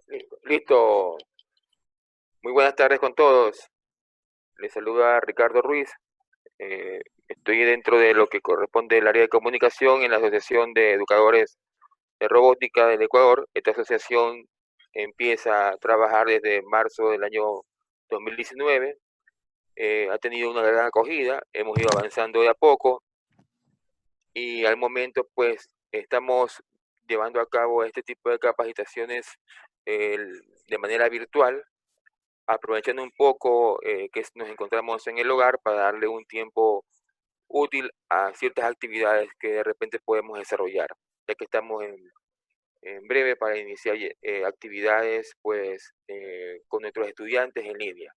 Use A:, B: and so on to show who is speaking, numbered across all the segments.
A: Listo. Listo. Muy buenas tardes con todos. Les saluda Ricardo Ruiz. Estoy dentro de lo que corresponde al área de comunicación en la Asociación de Educadores de Robótica del Ecuador. Esta asociación empieza a trabajar desde marzo del año 2019. Ha tenido una gran acogida. Hemos ido avanzando de a poco y al momento pues estamos llevando a cabo este tipo de capacitaciones de manera virtual, aprovechando un poco que nos encontramos en el hogar para darle un tiempo útil a ciertas actividades que de repente podemos desarrollar, ya que estamos en breve para iniciar actividades pues con nuestros estudiantes en línea.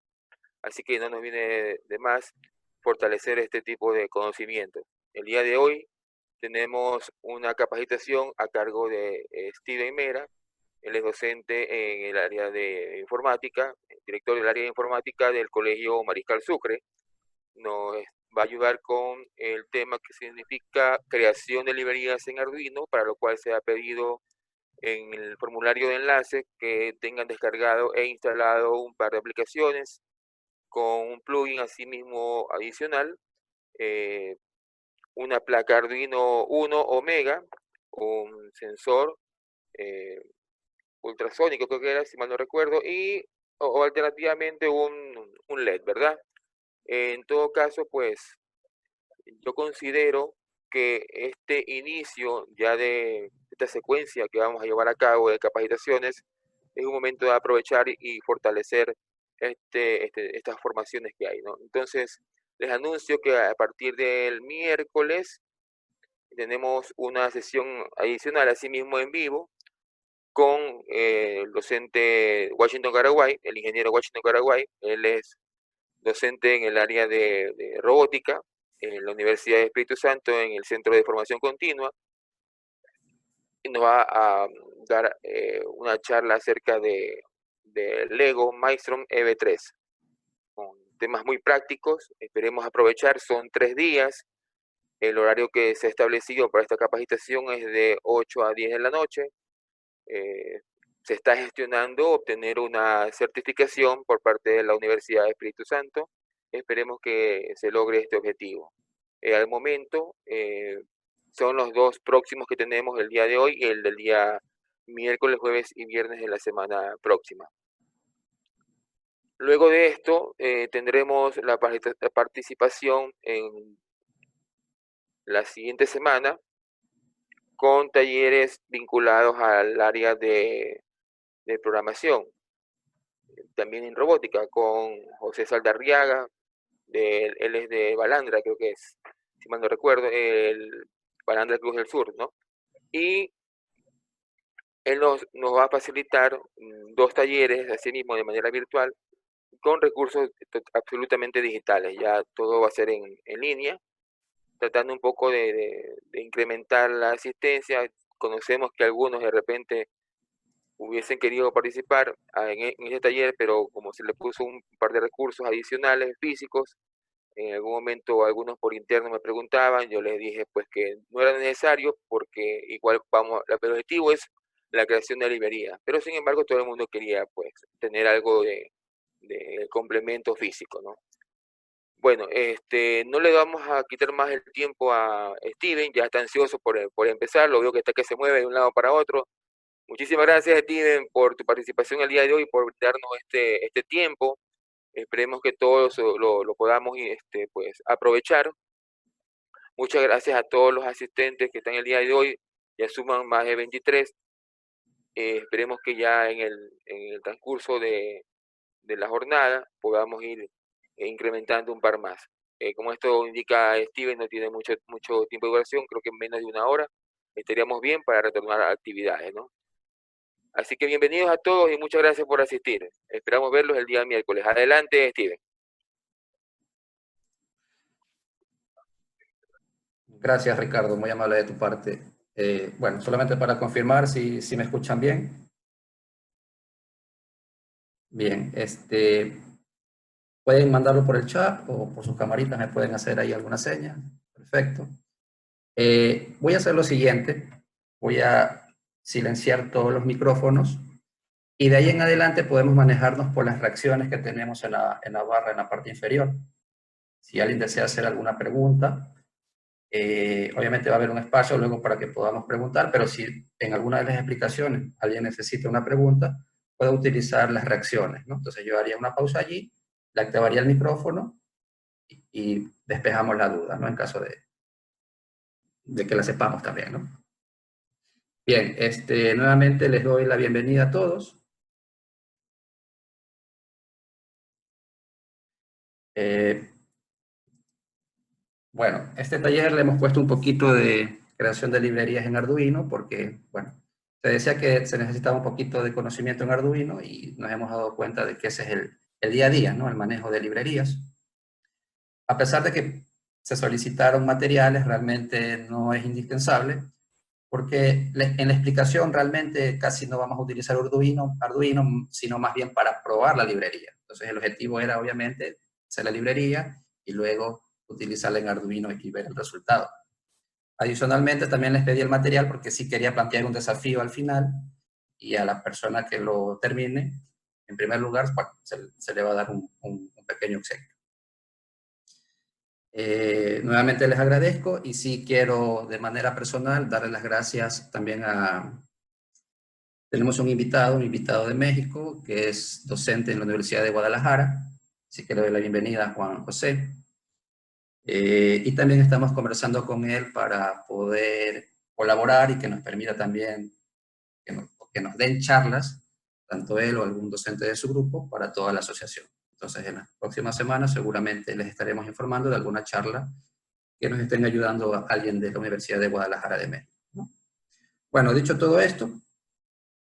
A: Así que no nos viene de más fortalecer este tipo de conocimientos. El día de hoy tenemos una capacitación a cargo de Steven Mera. Él es docente en el área de informática, director del área de informática del Colegio Mariscal Sucre. Nos va a ayudar con el tema que significa creación de librerías en Arduino, para lo cual se ha pedido en el formulario de enlace que tengan descargado e instalado un par de aplicaciones con un plugin asimismo adicional, eh, una placa Arduino 1 Omega, un sensor eh, ultrasónico, creo que era, si mal no recuerdo, y o alternativamente un LED, ¿verdad? En todo caso, pues yo considero que este inicio ya de esta secuencia que vamos a llevar a cabo de capacitaciones es un momento de aprovechar y fortalecer estas formaciones que hay, ¿no? Entonces, les anuncio que a partir del miércoles tenemos una sesión adicional, asimismo en vivo, con el docente Washington Caraguay, el ingeniero Washington Caraguay. Él es docente en el área de robótica en la Universidad de Espíritu Santo, en el Centro de Formación Continua, y nos va a dar una charla acerca de Lego Maelstrom EV3, con temas muy prácticos. Esperemos aprovechar, son 3 días. El horario que se ha establecido para esta capacitación es de 8 a 10 de la noche. Eh, Se está gestionando obtener una certificación por parte de la Universidad de Espíritu Santo. Esperemos que se logre este objetivo. Al momento son los dos próximos que tenemos el día de hoy y el del día miércoles, jueves y viernes de la semana próxima. Luego de esto tendremos la participación en la siguiente semana con talleres vinculados al área de programación, también en robótica, con José Saldarriaga, él es de Balandra, creo que es, si mal no recuerdo, el Balandra Cruz del Sur, ¿no? Y él nos va a facilitar 2 talleres, así mismo de manera virtual, con recursos absolutamente digitales. Ya todo va a ser en línea, tratando un poco de incrementar la asistencia. Conocemos que algunos de repente hubiesen querido participar en ese taller, pero como se le puso un par de recursos adicionales físicos, en algún momento algunos por interno me preguntaban, yo les dije pues que no era necesario porque igual vamos, el objetivo es la creación de librería, pero sin embargo todo el mundo quería pues tener algo de complemento físico, ¿no? Bueno, no le vamos a quitar más el tiempo a Steven, ya está ansioso por empezar, lo veo que está que se mueve de un lado para otro. Muchísimas gracias, Steven, por tu participación el día de hoy, por darnos este tiempo. Esperemos que todos lo podamos pues, aprovechar. Muchas gracias a todos los asistentes que están el día de hoy. Ya suman más de 23. Esperemos que ya en el transcurso de la jornada podamos ir incrementando un par más. Como esto indica Steven, no tiene mucho tiempo de duración, creo que en menos de una hora estaríamos bien para retornar a actividades, ¿no? Así que bienvenidos a todos y muchas gracias por asistir. Esperamos verlos el día miércoles. Adelante, Steven.
B: Gracias, Ricardo, muy amable de tu parte. Bueno, solamente para confirmar si me escuchan bien. Bien, pueden mandarlo por el chat o por sus camaritas, me pueden hacer ahí alguna seña. Perfecto. Voy a hacer lo siguiente. Voy a silenciar todos los micrófonos Y de ahí en adelante podemos manejarnos por las reacciones que tenemos en la barra en la parte inferior. Si alguien desea hacer alguna pregunta, obviamente va a haber un espacio luego para que podamos preguntar, pero si en alguna de las explicaciones alguien necesita una pregunta, puede utilizar las reacciones, ¿no? Entonces yo haría una pausa allí, le activaría el micrófono y despejamos la duda, ¿no? En caso de que la sepamos también, ¿no? Bien, nuevamente les doy la bienvenida a todos. Bueno, este taller le hemos puesto un poquito de creación de librerías en Arduino porque, bueno, se decía que se necesitaba un poquito de conocimiento en Arduino y nos hemos dado cuenta de que ese es el día a día, ¿no? El manejo de librerías. A pesar de que se solicitaron materiales, realmente no es indispensable porque en la explicación realmente casi no vamos a utilizar Arduino, sino más bien para probar la librería. Entonces el objetivo era obviamente hacer la librería y luego utilizarla en Arduino y ver el resultado. Adicionalmente también les pedí el material porque sí quería plantear un desafío al final y a la persona que lo termine, en primer lugar, se le va a dar un pequeño obsequio. Nuevamente les agradezco y sí quiero de manera personal darles las gracias también tenemos un invitado de México que es docente en la Universidad de Guadalajara, así que le doy la bienvenida a Juan José. Y también estamos conversando con él para poder colaborar y que nos permita también que nos den charlas, tanto él o algún docente de su grupo, para toda la asociación. Entonces, en las próximas semanas seguramente les estaremos informando de alguna charla que nos estén ayudando a alguien de la Universidad de Guadalajara de México, ¿no? Bueno, dicho todo esto,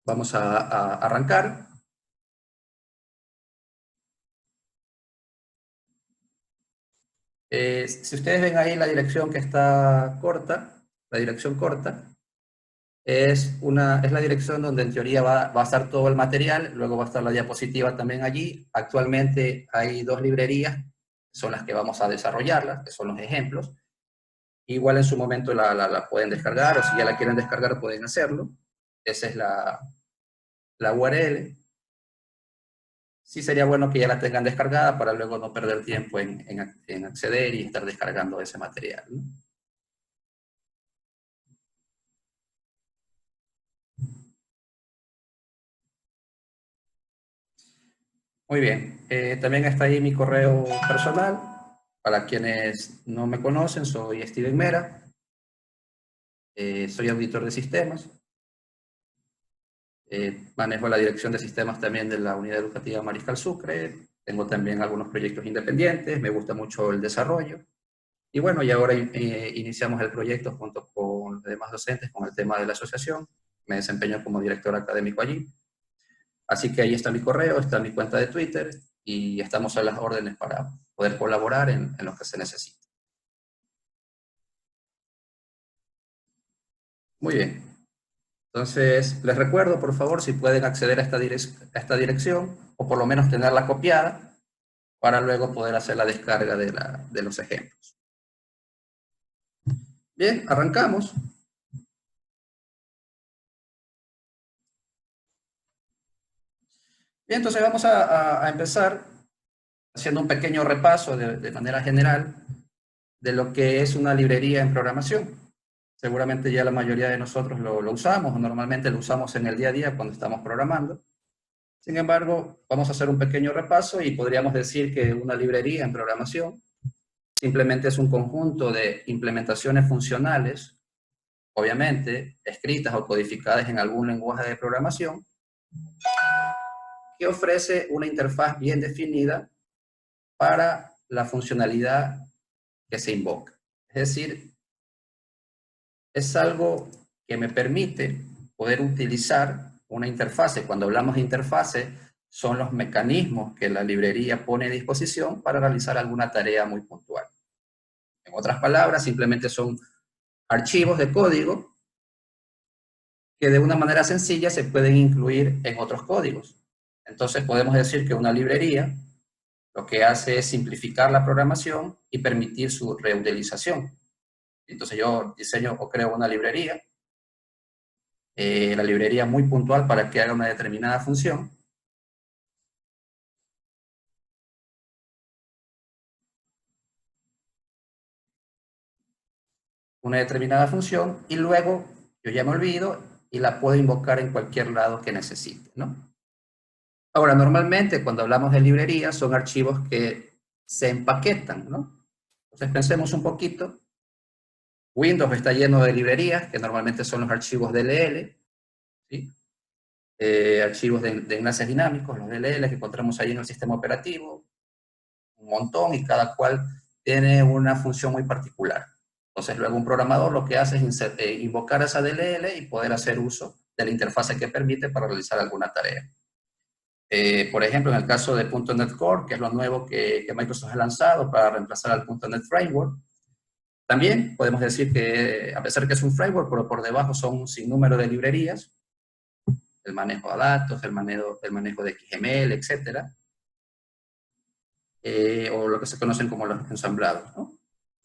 B: vamos a arrancar. Si ustedes ven ahí la dirección que está corta, la dirección corta, es la dirección donde en teoría va a estar todo el material, luego va a estar la diapositiva también allí. Actualmente hay 2 librerías, son las que vamos a desarrollarlas, que son los ejemplos. Igual en su momento la pueden descargar, o si ya la quieren descargar pueden hacerlo. Esa es la URL. Sí sería bueno que ya la tengan descargada para luego no perder tiempo en acceder y estar descargando ese material, ¿no? Muy bien. También está ahí mi correo personal. Para quienes no me conocen, soy Steven Mera. Soy auditor de sistemas. Manejo la dirección de sistemas también de la Unidad Educativa Mariscal Sucre. Tengo también algunos proyectos independientes. Me gusta mucho el desarrollo. Y bueno, y ahora iniciamos el proyecto junto con los demás docentes con el tema de la asociación. Me desempeño como director académico allí. Así que ahí está mi correo, está mi cuenta de Twitter y estamos a las órdenes para poder colaborar en lo que se necesite. Muy bien. Entonces, les recuerdo, por favor, si pueden acceder a esta dirección o por lo menos tenerla copiada para luego poder hacer la descarga de los ejemplos. Bien, arrancamos. Bien, entonces vamos a empezar haciendo un pequeño repaso de manera general de lo que es una librería en programación. Seguramente ya la mayoría de nosotros lo usamos, o normalmente lo usamos en el día a día cuando estamos programando. Sin embargo, vamos a hacer un pequeño repaso y podríamos decir que una librería en programación simplemente es un conjunto de implementaciones funcionales, obviamente escritas o codificadas en algún lenguaje de programación, que ofrece una interfaz bien definida para la funcionalidad que se invoca. Es decir, es algo que me permite poder utilizar una interfase. Cuando hablamos de interfase, son los mecanismos que la librería pone a disposición para realizar alguna tarea muy puntual. En otras palabras, simplemente son archivos de código que de una manera sencilla se pueden incluir en otros códigos. Entonces podemos decir que una librería lo que hace es simplificar la programación y permitir su reutilización. Entonces yo diseño o creo una librería la librería muy puntual para que haga una determinada función. Una determinada función y luego yo ya me olvido y la puedo invocar en cualquier lado que necesite, ¿no? Ahora, normalmente cuando hablamos de librerías son archivos que se empaquetan, ¿no? Entonces pensemos un poquito. Windows está lleno de librerías, que normalmente son los archivos DLL, ¿sí? Archivos de enlaces dinámicos, los DLL que encontramos ahí en el sistema operativo, un montón, y cada cual tiene una función muy particular. Entonces luego un programador lo que hace es invocar esa DLL y poder hacer uso de la interfase que permite para realizar alguna tarea. Por ejemplo, en el caso de .NET Core, que es lo nuevo que Microsoft ha lanzado para reemplazar al .NET Framework, también podemos decir que, a pesar que es un framework, pero por debajo son un sinnúmero de librerías, el manejo de datos, el manejo de XML, etcétera, o lo que se conocen como los ensamblados, ¿no?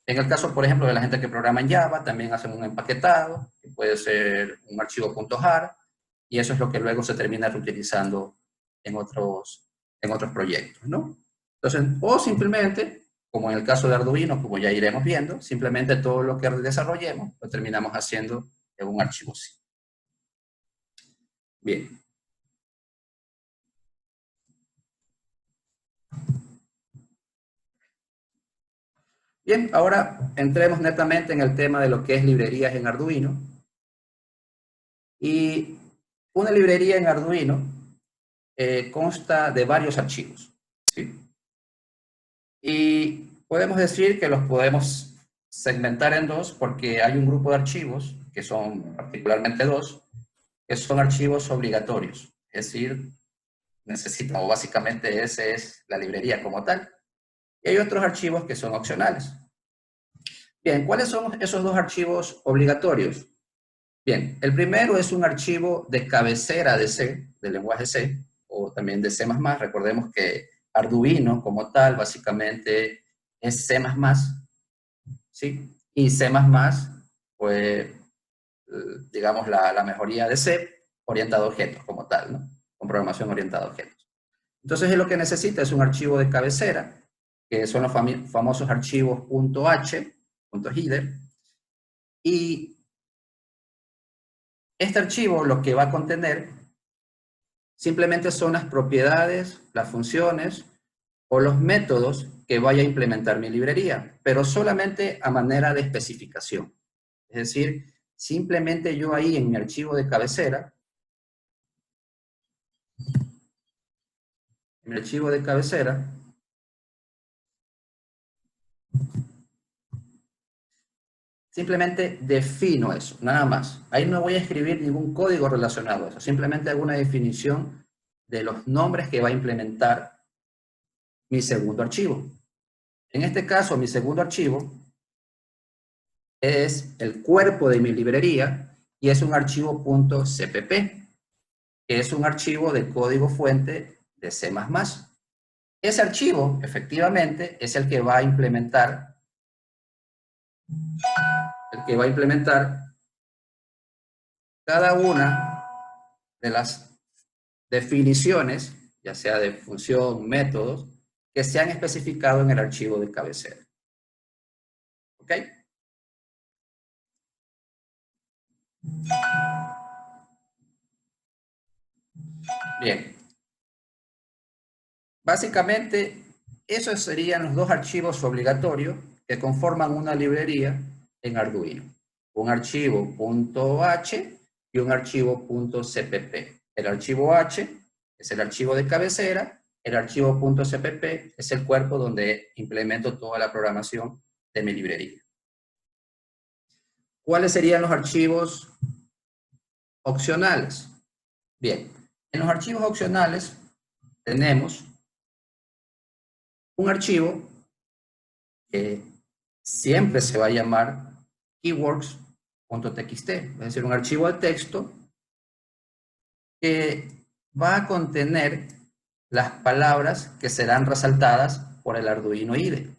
B: En el caso, por ejemplo, de la gente que programa en Java, también hacen un empaquetado, que puede ser un archivo .jar, y eso es lo que luego se termina reutilizando en otros proyectos, ¿no? Entonces, o simplemente, como en el caso de Arduino, como ya iremos viendo, simplemente todo lo que desarrollemos lo terminamos haciendo en un archivo C. Bien. Bien, ahora entremos netamente en el tema de lo que es librerías en Arduino. Y una librería en Arduino consta de varios archivos, ¿sí? Y podemos decir que los podemos segmentar en dos porque hay un grupo de archivos, que son particularmente dos, que son archivos obligatorios. Es decir, necesitan, o básicamente esa es la librería como tal. Y hay otros archivos que son opcionales. Bien, ¿cuáles son esos dos archivos obligatorios? Bien, el primero es un archivo de cabecera de C, del lenguaje C, o también de C++. Recordemos que Arduino como tal básicamente es C++, ¿sí? Y C++, pues, digamos, la mejoría de C orientado a objetos como tal, ¿no? Con programación orientada a objetos. Entonces, lo que necesita es un archivo de cabecera, que son los famosos archivos .h, .header, y este archivo lo que va a contener simplemente son las propiedades, las funciones o los métodos que vaya a implementar mi librería, pero solamente a manera de especificación. Es decir, simplemente yo ahí en mi archivo de cabecera, simplemente defino eso, nada más. Ahí no voy a escribir ningún código relacionado a eso, simplemente hago una definición de los nombres que va a implementar mi segundo archivo. En este caso, mi segundo archivo es el cuerpo de mi librería y es un archivo .cpp, que es un archivo de código fuente de C++. Ese archivo, efectivamente, es el que va a implementar cada una de las definiciones, ya sea de función, métodos, que se han especificado en el archivo de cabecera. ¿Ok? Bien. Básicamente, esos serían los dos archivos obligatorios que conforman una librería en Arduino. Un archivo .h y un archivo .cpp. El archivo h es el archivo de cabecera, el archivo .cpp es el cuerpo donde implemento toda la programación de mi librería. ¿Cuáles serían los archivos opcionales? Bien, en los archivos opcionales tenemos un archivo que siempre se va a llamar keywords.txt, es decir, un archivo de texto que va a contener las palabras que serán resaltadas por el Arduino IDE.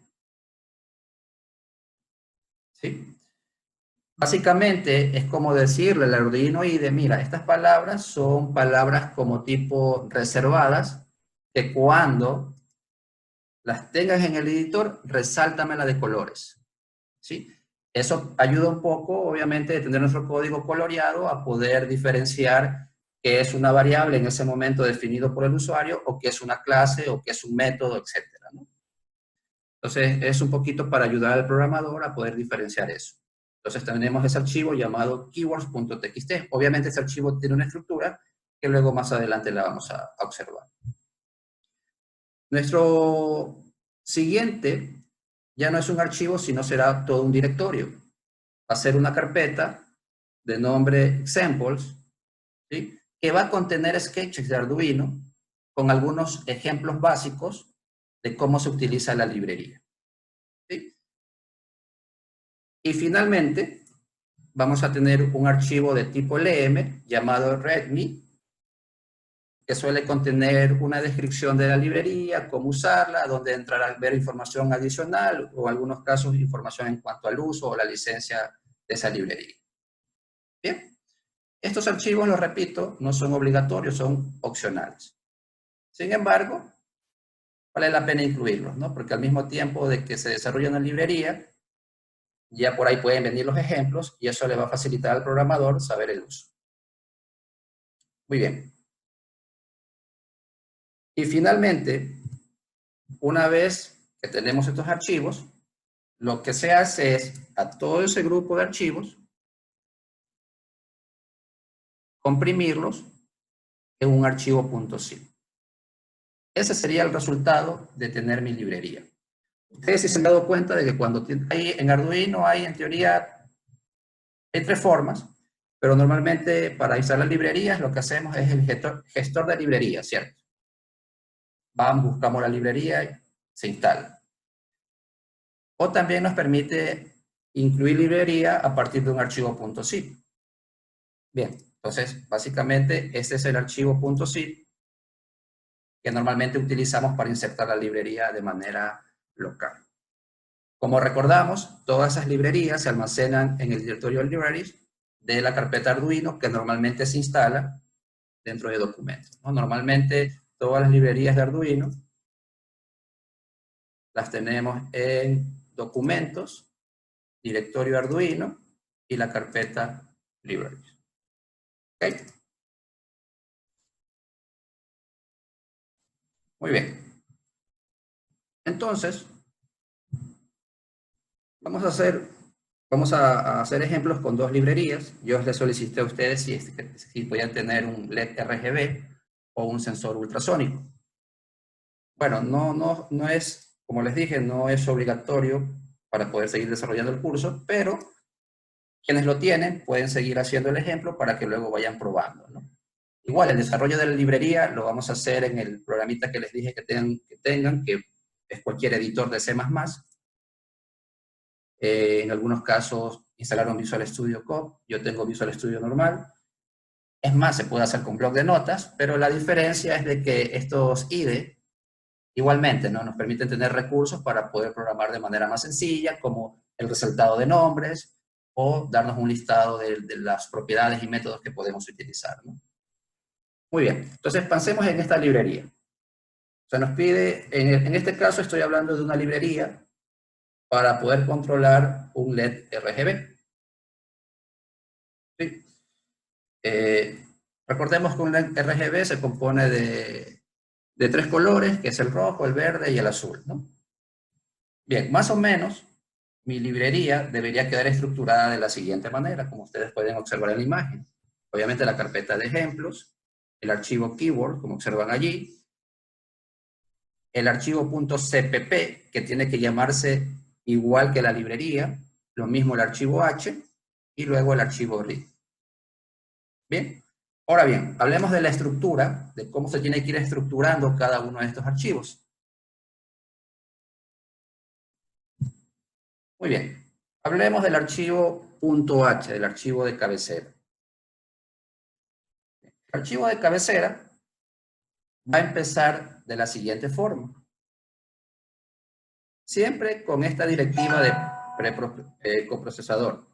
B: ¿Sí? Básicamente es como decirle al Arduino IDE, mira, estas palabras son palabras como tipo reservadas, que cuando las tengas en el editor, resáltamela de colores, ¿sí? Eso ayuda un poco, obviamente, de tener nuestro código coloreado a poder diferenciar qué es una variable en ese momento definido por el usuario o qué es una clase o qué es un método, etcétera, ¿no? Entonces, es un poquito para ayudar al programador a poder diferenciar eso. Entonces, tenemos ese archivo llamado keywords.txt. Obviamente, ese archivo tiene una estructura que luego más adelante la vamos a observar. Nuestro siguiente ya no es un archivo, sino será todo un directorio. Va a ser una carpeta de nombre examples, ¿sí? Que va a contener sketches de Arduino con algunos ejemplos básicos de cómo se utiliza la librería, ¿sí? Y finalmente, vamos a tener un archivo de tipo LM llamado readme, que suele contener una descripción de la librería, cómo usarla, dónde entrar a ver información adicional o en algunos casos información en cuanto al uso o la licencia de esa librería. Bien, estos archivos, lo repito, no son obligatorios, son opcionales. Sin embargo, vale la pena incluirlos, ¿no? Porque al mismo tiempo de que se desarrolla una librería, ya por ahí pueden venir los ejemplos y eso le va a facilitar al programador saber el uso. Muy bien. Y finalmente, una vez que tenemos estos archivos, lo que se hace es a todo ese grupo de archivos comprimirlos en un archivo .zip. Ese sería el resultado de tener mi librería. Ustedes sí se han dado cuenta de que cuando hay en Arduino hay en teoría hay tres formas, pero normalmente para instalar librerías lo que hacemos es el gestor de librerías, ¿cierto? Vamos, buscamos la librería y se instala. O también nos permite incluir librería a partir de un archivo .zip. Bien, entonces básicamente este es el archivo .zip que normalmente utilizamos para insertar la librería de manera local. Como recordamos, todas esas librerías se almacenan en el directorio libraries de la carpeta Arduino que normalmente se instala dentro de documentos, ¿no? Normalmente todas las librerías de Arduino las tenemos en documentos, directorio Arduino y la carpeta libraries. ¿Okay? Muy bien. Entonces, vamos a hacer ejemplos con dos librerías. Yo les solicité a ustedes si podían tener un LED RGB o un sensor ultrasónico. Bueno, no es, como les dije, no es obligatorio para poder seguir desarrollando el curso, pero quienes lo tienen pueden seguir haciendo el ejemplo para que luego vayan probando, ¿no? Igual, el desarrollo de la librería lo vamos a hacer en el programita que les dije que tengan, que es cualquier editor de C++. En algunos casos instalaron Visual Studio Code, yo tengo Visual Studio normal. Es más, se puede hacer con bloc de notas, pero la diferencia es de que estos IDE igualmente, ¿no? Nos permiten tener recursos para poder programar de manera más sencilla, como el resultado de nombres, o darnos un listado de las propiedades y métodos que podemos utilizar, ¿no? Muy bien, entonces pensemos en esta librería. Se nos pide, en este caso estoy hablando de una librería para poder controlar un LED RGB. ¿Sí? Recordemos que un LED RGB se compone de tres colores, que es el rojo, el verde y el azul, ¿no? Bien, más o menos, mi librería debería quedar estructurada de la siguiente manera, como ustedes pueden observar en la imagen. Obviamente la carpeta de ejemplos, el archivo keyword, como observan allí, el archivo .cpp, que tiene que llamarse igual que la librería, lo mismo el archivo h, y luego el archivo read. Bien, ahora bien, hablemos de la estructura, de cómo se tiene que ir estructurando cada uno de estos archivos. Muy bien, hablemos del archivo .h, del archivo de cabecera. El archivo de cabecera va a empezar de la siguiente forma. Siempre con esta directiva de coprocesador.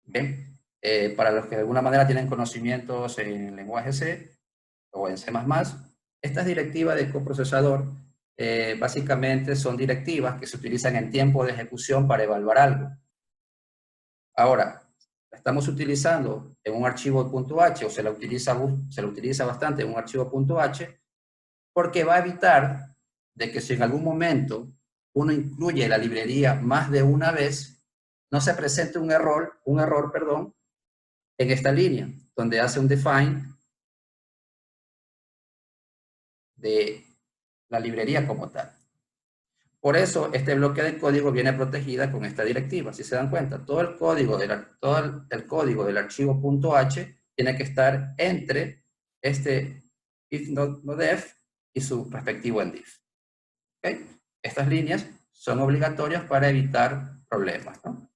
B: Bien, para los que de alguna manera tienen conocimientos en lenguaje C o en C++, estas directivas de coprocesador básicamente son directivas que se utilizan en tiempo de ejecución para evaluar algo. Ahora, la estamos utilizando en un archivo .h o se la utiliza bastante en un archivo .h porque va a evitar de que si en algún momento uno incluye la librería más de una vez, no se presente un error, perdón, en esta línea, donde hace un define de la librería como tal. Por eso, este bloque de código viene protegida con esta directiva. Si se dan cuenta, todo el código del archivo .h tiene que estar entre este if no def y su respectivo endif. ¿Okay? Estas líneas son obligatorias para evitar problemas, ¿no?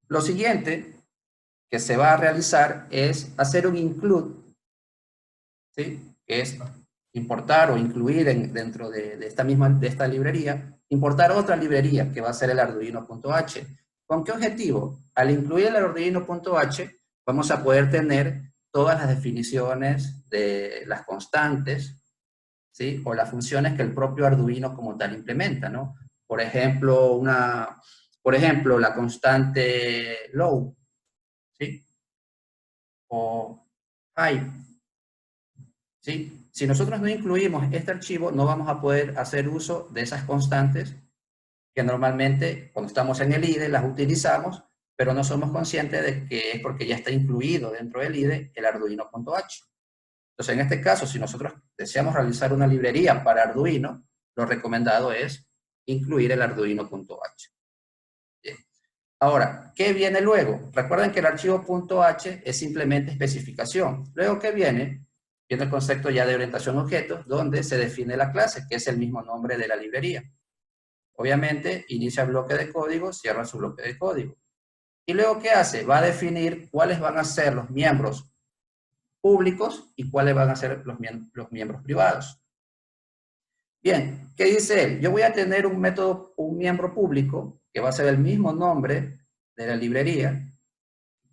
B: Lo siguiente que se va a realizar es hacer un include, ¿sí? Que es importar o incluir dentro de esta librería, importar otra librería que va a ser el arduino.h. ¿Con qué objetivo? Al incluir el arduino.h vamos a poder tener todas las definiciones de las constantes, ¿sí? O las funciones que el propio Arduino como tal implementa, ¿no? Por ejemplo, la constante low, ¿sí? O high, ¿sí? Si nosotros no incluimos este archivo, no vamos a poder hacer uso de esas constantes que normalmente cuando estamos en el IDE las utilizamos, pero no somos conscientes de que es porque ya está incluido dentro del IDE el Arduino.h. Entonces, en este caso, si nosotros deseamos realizar una librería para Arduino, lo recomendado es incluir el Arduino.h. Ahora, ¿qué viene luego? Recuerden que el archivo .h es simplemente especificación. Luego, ¿qué viene? Viene el concepto ya de orientación a objetos, donde se define la clase, que es el mismo nombre de la librería. Obviamente, inicia el bloque de código, cierra su bloque de código. ¿Y luego qué hace? Va a definir cuáles van a ser los miembros públicos y cuáles van a ser los miembros privados. Bien, ¿qué dice él? Yo voy a tener un miembro público, que va a ser el mismo nombre de la librería,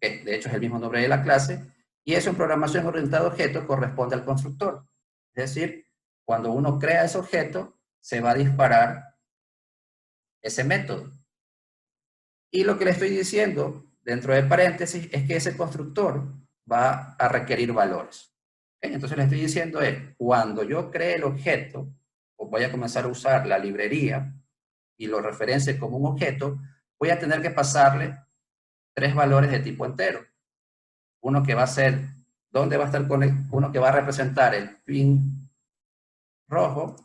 B: que de hecho es el mismo nombre de la clase, y eso en programación orientada a objetos corresponde al constructor. Es decir, cuando uno crea ese objeto, se va a disparar ese método. Y lo que le estoy diciendo, dentro de paréntesis, es que ese constructor va a requerir valores. ¿Okay? Entonces le estoy diciendo es, cuando yo cree el objeto, o voy a comenzar a usar la librería, y lo referencie como un objeto, voy a tener que pasarle 3 valores de tipo entero. Uno que va a ser, ¿dónde va a estar uno que va a representar el pin rojo,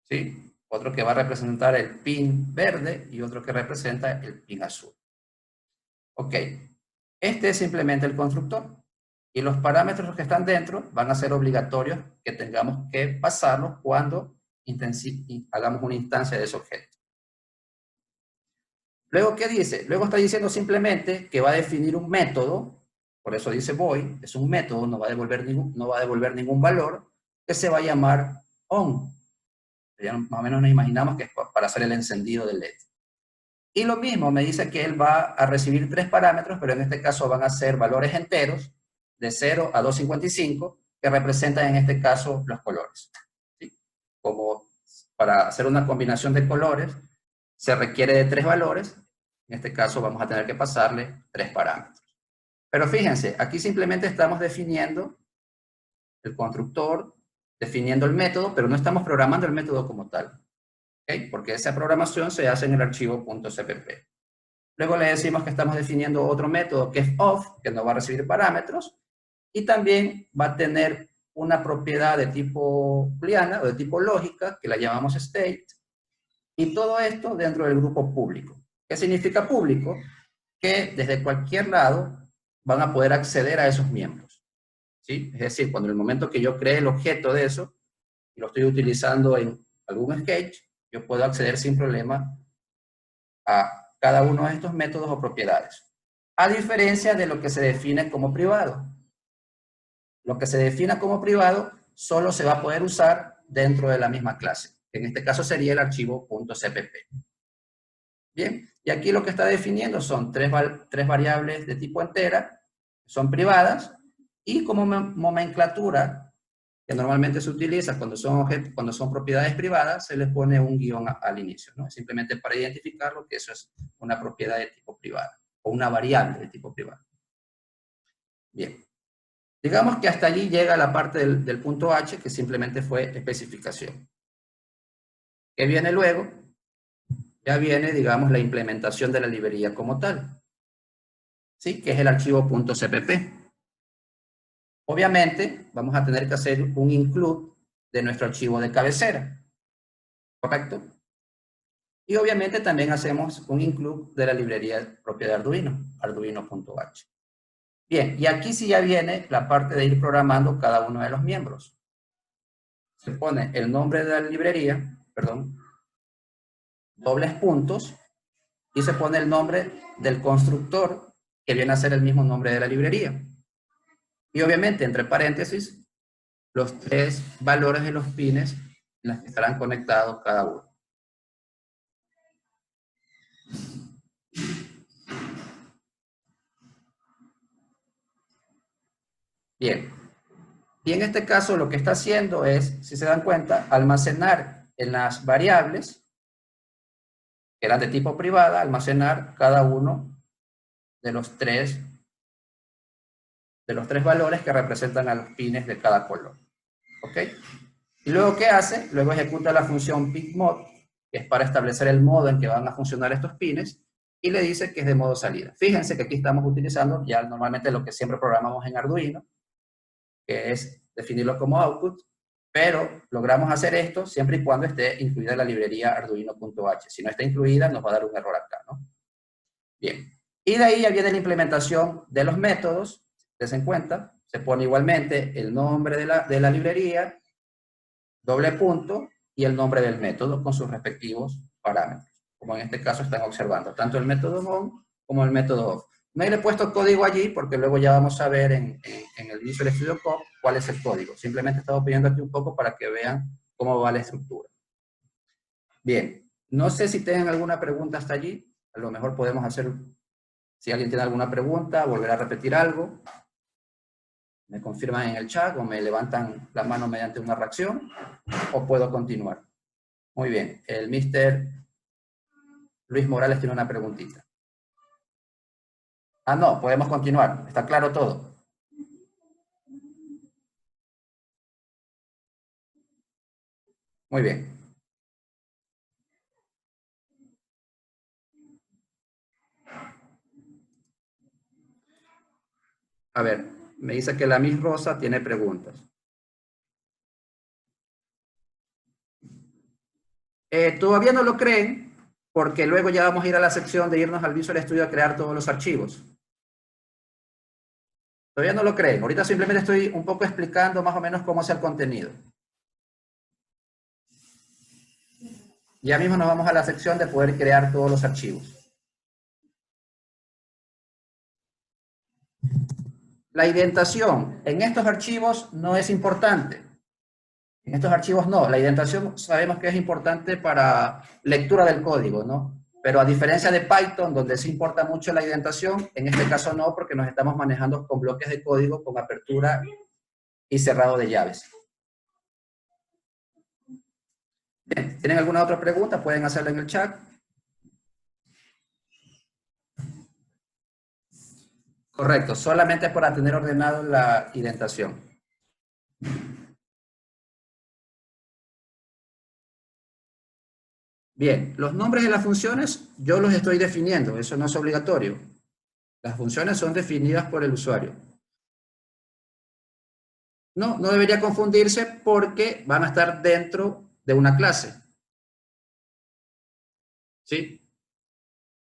B: ¿sí? Otro que va a representar el pin verde y otro que representa el pin azul. Ok, este es simplemente el constructor. Y los parámetros que están dentro van a ser obligatorios que tengamos que pasarlos cuando hagamos una instancia de ese objeto. Luego, ¿qué dice? Luego está diciendo simplemente que va a definir un método, por eso dice void, es un método, no va a devolver ningún valor, que se va a llamar on. Ya más o menos nos imaginamos que es para hacer el encendido del LED. Y lo mismo, me dice que él va a recibir 3 parámetros, pero en este caso van a ser valores enteros, de 0 a 255, que representan en este caso los colores. ¿Sí? Como para hacer una combinación de colores, se requiere de 3 valores, en este caso vamos a tener que pasarle 3 parámetros. Pero fíjense, aquí simplemente estamos definiendo el constructor, definiendo el método, pero no estamos programando el método como tal. ¿Okay? Porque esa programación se hace en el archivo .cpp. Luego le decimos que estamos definiendo otro método que es off, que no va a recibir parámetros, y también va a tener una propiedad de tipo booleana o de tipo lógica, que la llamamos state, y todo esto dentro del grupo público. ¿Qué significa público? Que desde cualquier lado van a poder acceder a esos miembros. ¿Sí? Es decir, cuando en el momento que yo cree el objeto de eso, y lo estoy utilizando en algún sketch, yo puedo acceder sin problema a cada uno de estos métodos o propiedades. A diferencia de lo que se define como privado. Lo que se defina como privado solo se va a poder usar dentro de la misma clase. que en este caso sería el archivo .cpp. Bien, y aquí lo que está definiendo son tres variables de tipo entera, son privadas, y como nomenclatura, que normalmente se utiliza cuando son propiedades privadas, se les pone un guión al inicio, ¿no? Simplemente para identificarlo que eso es una propiedad de tipo privado, o una variable de tipo privado. Bien, digamos que hasta allí llega la parte del punto H, que simplemente fue especificación. ¿Qué viene luego? Ya viene, digamos, la implementación de la librería como tal, ¿sí? Que es el archivo .cpp. Obviamente, vamos a tener que hacer un include de nuestro archivo de cabecera, ¿correcto? Y obviamente también hacemos un include de la librería propia de Arduino, arduino.h. Bien, y aquí sí ya viene la parte de ir programando cada uno de los miembros. Se pone el nombre de la librería, perdón, dobles puntos, y se pone el nombre del constructor, que viene a ser el mismo nombre de la librería. Y obviamente, entre paréntesis, los tres valores de los pines en los que estarán conectados cada uno. Bien. Y en este caso lo que está haciendo es, si se dan cuenta, almacenar en las variables, que eran de tipo privada, almacenar cada uno de los tres valores que representan a los pines de cada color. ¿Ok? Y luego, ¿qué hace? Luego ejecuta la función pickMod, que es para establecer el modo en que van a funcionar estos pines, y le dice que es de modo salida. Fíjense que aquí estamos utilizando ya normalmente lo que siempre programamos en Arduino, que es definirlo como output, pero logramos hacer esto siempre y cuando esté incluida la librería arduino.h. Si no está incluida, nos va a dar un error acá, ¿no? Bien. Y de ahí ya viene la implementación de los métodos. Des en cuenta, se pone igualmente el nombre de la librería, doble punto, y el nombre del método con sus respectivos parámetros. Como en este caso están observando, tanto el método on como el método off. No le he puesto código allí porque luego ya vamos a ver en el Visual Studio Code cuál es el código. Simplemente estamos pidiendo aquí un poco para que vean cómo va la estructura. Bien, no sé si tienen alguna pregunta hasta allí. A lo mejor podemos hacer, si alguien tiene alguna pregunta, volver a repetir algo. Me confirman en el chat o me levantan la mano mediante una reacción o puedo continuar. Muy bien, el Mr. Luis Morales tiene una preguntita. Ah, no, podemos continuar. Está claro todo. Muy bien. A ver, me dice que la Miss Rosa tiene preguntas. Todavía no lo creen, porque luego ya vamos a ir a la sección de irnos al Visual Studio a crear todos los archivos. Todavía no lo creen. Ahorita simplemente estoy un poco explicando más o menos cómo es el contenido. Ya mismo nos vamos a la sección de poder crear todos los archivos. La indentación en estos archivos no es importante. En estos archivos no. La indentación sabemos que es importante para lectura del código, ¿no? Pero a diferencia de Python, donde sí importa mucho la indentación, en este caso no, porque nos estamos manejando con bloques de código con apertura y cerrado de llaves. Bien, ¿tienen alguna otra pregunta? Pueden hacerla en el chat. Correcto, solamente para tener ordenado la indentación. Bien, los nombres de las funciones yo los estoy definiendo, eso no es obligatorio. Las funciones son definidas por el usuario. No, no debería confundirse porque van a estar dentro de una clase. ¿Sí?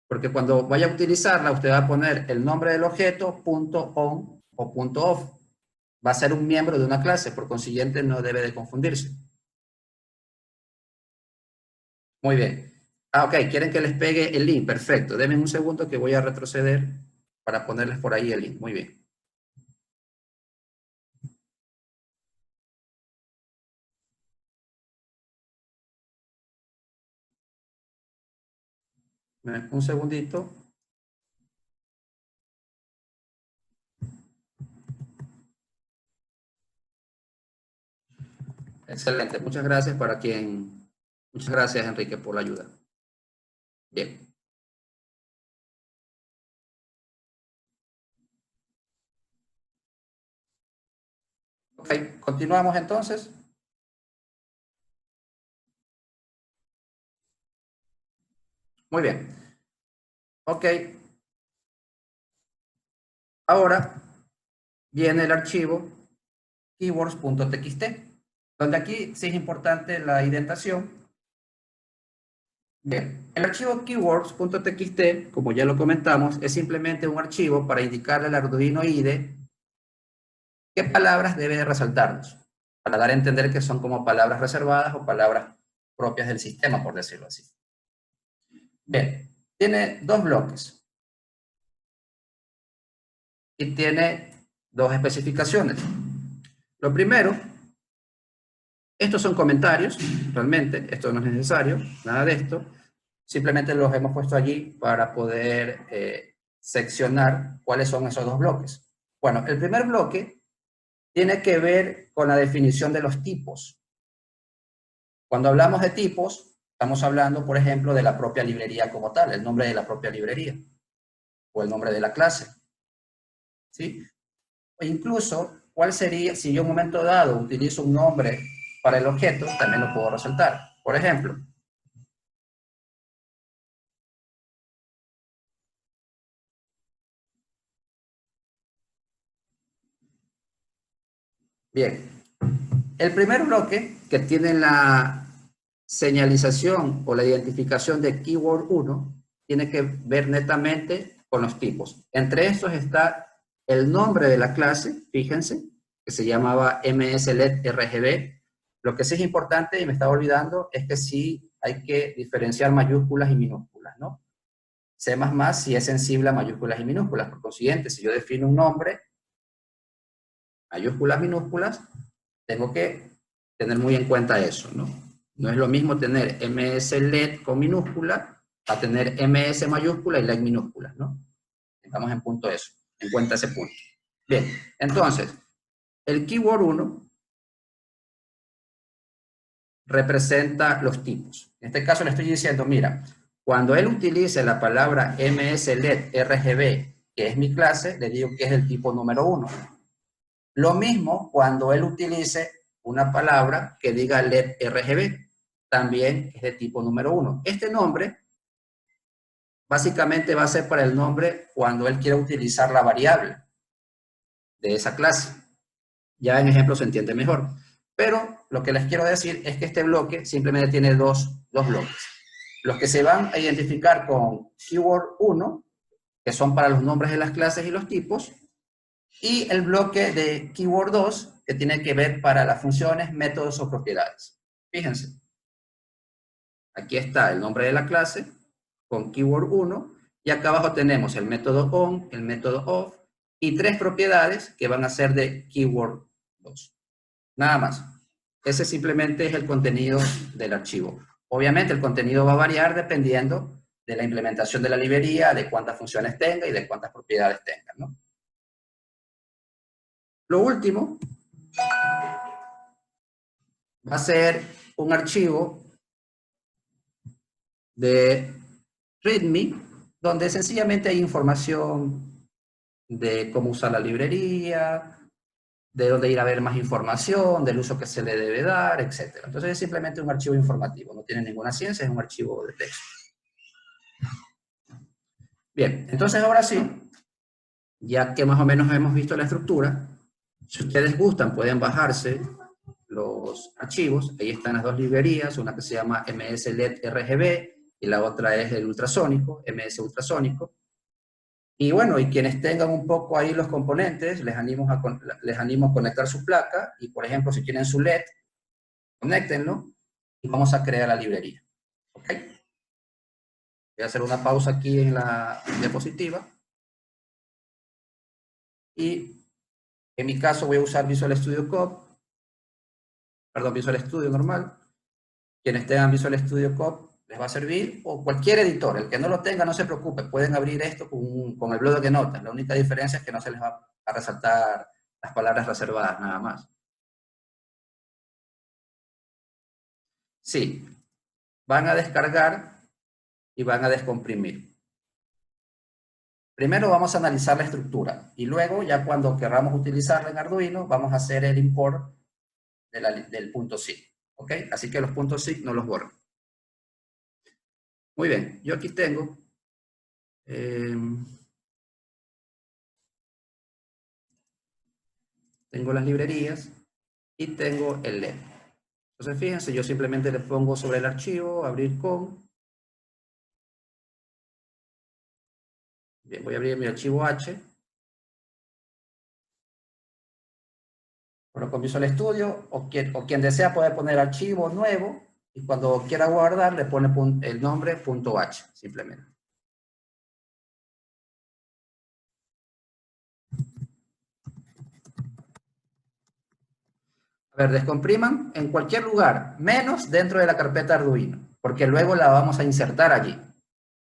B: Porque cuando vaya a utilizarla, usted va a poner el nombre del objeto, .on o .off. Va a ser un miembro de una clase, por consiguiente no debe de confundirse. Muy bien. Ah, ok, quieren que les pegue el link. Perfecto. Denme un segundo que voy a retroceder para ponerles por ahí el link. Muy bien. Un segundito. Excelente. Muchas gracias Muchas gracias, Enrique, por la ayuda. Bien. Ok, continuamos entonces. Muy bien. Ok. Ahora viene el archivo keywords.txt, donde aquí sí es importante la indentación. Bien, el archivo keywords.txt, como ya lo comentamos, es simplemente un archivo para indicarle al Arduino IDE qué palabras debe de resaltarnos, para dar a entender que son como palabras reservadas o palabras propias del sistema, por decirlo así. Bien, tiene dos bloques y tiene dos especificaciones. Lo primero, estos son comentarios, realmente, esto no es necesario, nada de esto. Simplemente los hemos puesto allí para poder seccionar cuáles son esos dos bloques. Bueno, el primer bloque tiene que ver con la definición de los tipos. Cuando hablamos de tipos, estamos hablando, por ejemplo, de la propia librería como tal, el nombre de la propia librería o el nombre de la clase. ¿Sí? O incluso, ¿cuál sería, si yo en un momento dado utilizo un nombre para el objeto, también lo puedo resaltar? Por ejemplo, bien, el primer bloque que tiene la señalización o la identificación de keyword 1 tiene que ver netamente con los tipos. Entre estos está el nombre de la clase, fíjense, que se llamaba MSLED-RGB. Lo que sí es importante, y me estaba olvidando, es que sí hay que diferenciar mayúsculas y minúsculas, ¿no? C++ sí es sensible a mayúsculas y minúsculas. Por consiguiente, si yo defino un nombre, mayúsculas, minúsculas, tengo que tener muy en cuenta eso, ¿no? No es lo mismo tener MS-LED con minúscula a tener MS mayúscula y LED minúscula, ¿no? Estamos en punto eso, en cuenta ese punto. Bien, entonces, el keyword 1 representa los tipos. En este caso le estoy diciendo, mira, cuando él utilice la palabra MS-LED RGB, que es mi clase, le digo que es del tipo número 1. Lo mismo cuando él utilice una palabra que diga LED RGB, también es de tipo número 1. Este nombre básicamente va a ser para el nombre cuando él quiera utilizar la variable de esa clase. Ya en ejemplo se entiende mejor. Pero lo que les quiero decir es que este bloque simplemente tiene dos bloques. Los que se van a identificar con keyword 1, que son para los nombres de las clases y los tipos, y el bloque de keyword 2, que tiene que ver para las funciones, métodos o propiedades. Fíjense. Aquí está el nombre de la clase con keyword 1 y acá abajo tenemos el método on, el método off y tres propiedades que van a ser de keyword 2. Nada más. Ese simplemente es el contenido del archivo. Obviamente el contenido va a variar dependiendo de la implementación de la librería, de cuántas funciones tenga y de cuántas propiedades tenga, ¿no? Lo último va a ser un archivo de README, donde sencillamente hay información de cómo usar la librería, de dónde ir a ver más información, del uso que se le debe dar, etc. Entonces es simplemente un archivo informativo, no tiene ninguna ciencia, es un archivo de texto. Bien, entonces ahora sí, ya que más o menos hemos visto la estructura, si ustedes gustan pueden bajarse los archivos. Ahí están las dos librerías, una que se llama MS-LED RGB y la otra es el ultrasónico, MS ultrasónico. Y bueno, y quienes tengan un poco ahí los componentes, les animo a conectar su placa y, por ejemplo, si tienen su LED, conéctenlo y vamos a crear la librería. ¿Ok? Voy a hacer una pausa aquí en la diapositiva. Y en mi caso voy a usar Visual Studio Code, perdón, Visual Studio normal. Quienes tengan Visual Studio Code les va a servir, o cualquier editor, el que no lo tenga, no se preocupe, pueden abrir esto con el bloque de notas. La única diferencia es que no se les va a resaltar las palabras reservadas, nada más. Sí, van a descargar y van a descomprimir. Primero vamos a analizar la estructura y luego, ya cuando queramos utilizarla en Arduino, vamos a hacer el import del punto .zip. ¿Ok? Así que los puntos .zip no los borro. Muy bien, yo aquí tengo las librerías y tengo el LED. Entonces, fíjense, yo simplemente le pongo sobre el archivo, abrir con. Bien, voy a abrir mi archivo H. Bueno, con Visual Studio, o quien desea puede poner archivo nuevo, y cuando quiera guardar le pone el nombre .h, simplemente. A ver, descompriman en cualquier lugar, menos dentro de la carpeta Arduino, porque luego la vamos a insertar allí.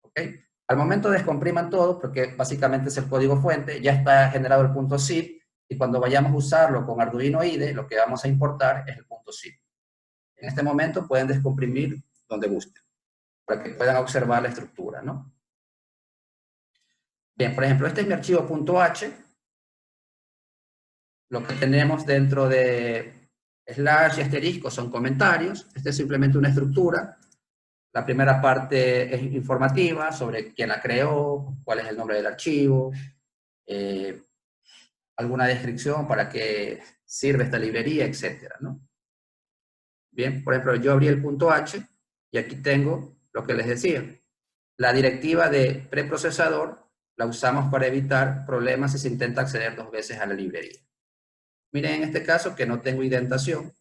B: ¿Ok? Al momento descompriman todo, porque básicamente es el código fuente, ya está generado el punto .zip, y cuando vayamos a usarlo con Arduino IDE, lo que vamos a importar es el punto .zip. En este momento pueden descomprimir donde gusten, para que puedan observar la estructura, ¿no? Bien, por ejemplo, este es mi archivo .h. Lo que tenemos dentro de slash y asterisco son comentarios. Este es simplemente una estructura. La primera parte es informativa sobre quién la creó, cuál es el nombre del archivo, alguna descripción para qué sirve esta librería, etcétera, ¿no? Bien, por ejemplo, yo abrí el .h y aquí tengo lo que les decía. La directiva de preprocesador la usamos para evitar problemas si se intenta acceder 2 veces a la librería. Miren en este caso que no tengo indentación.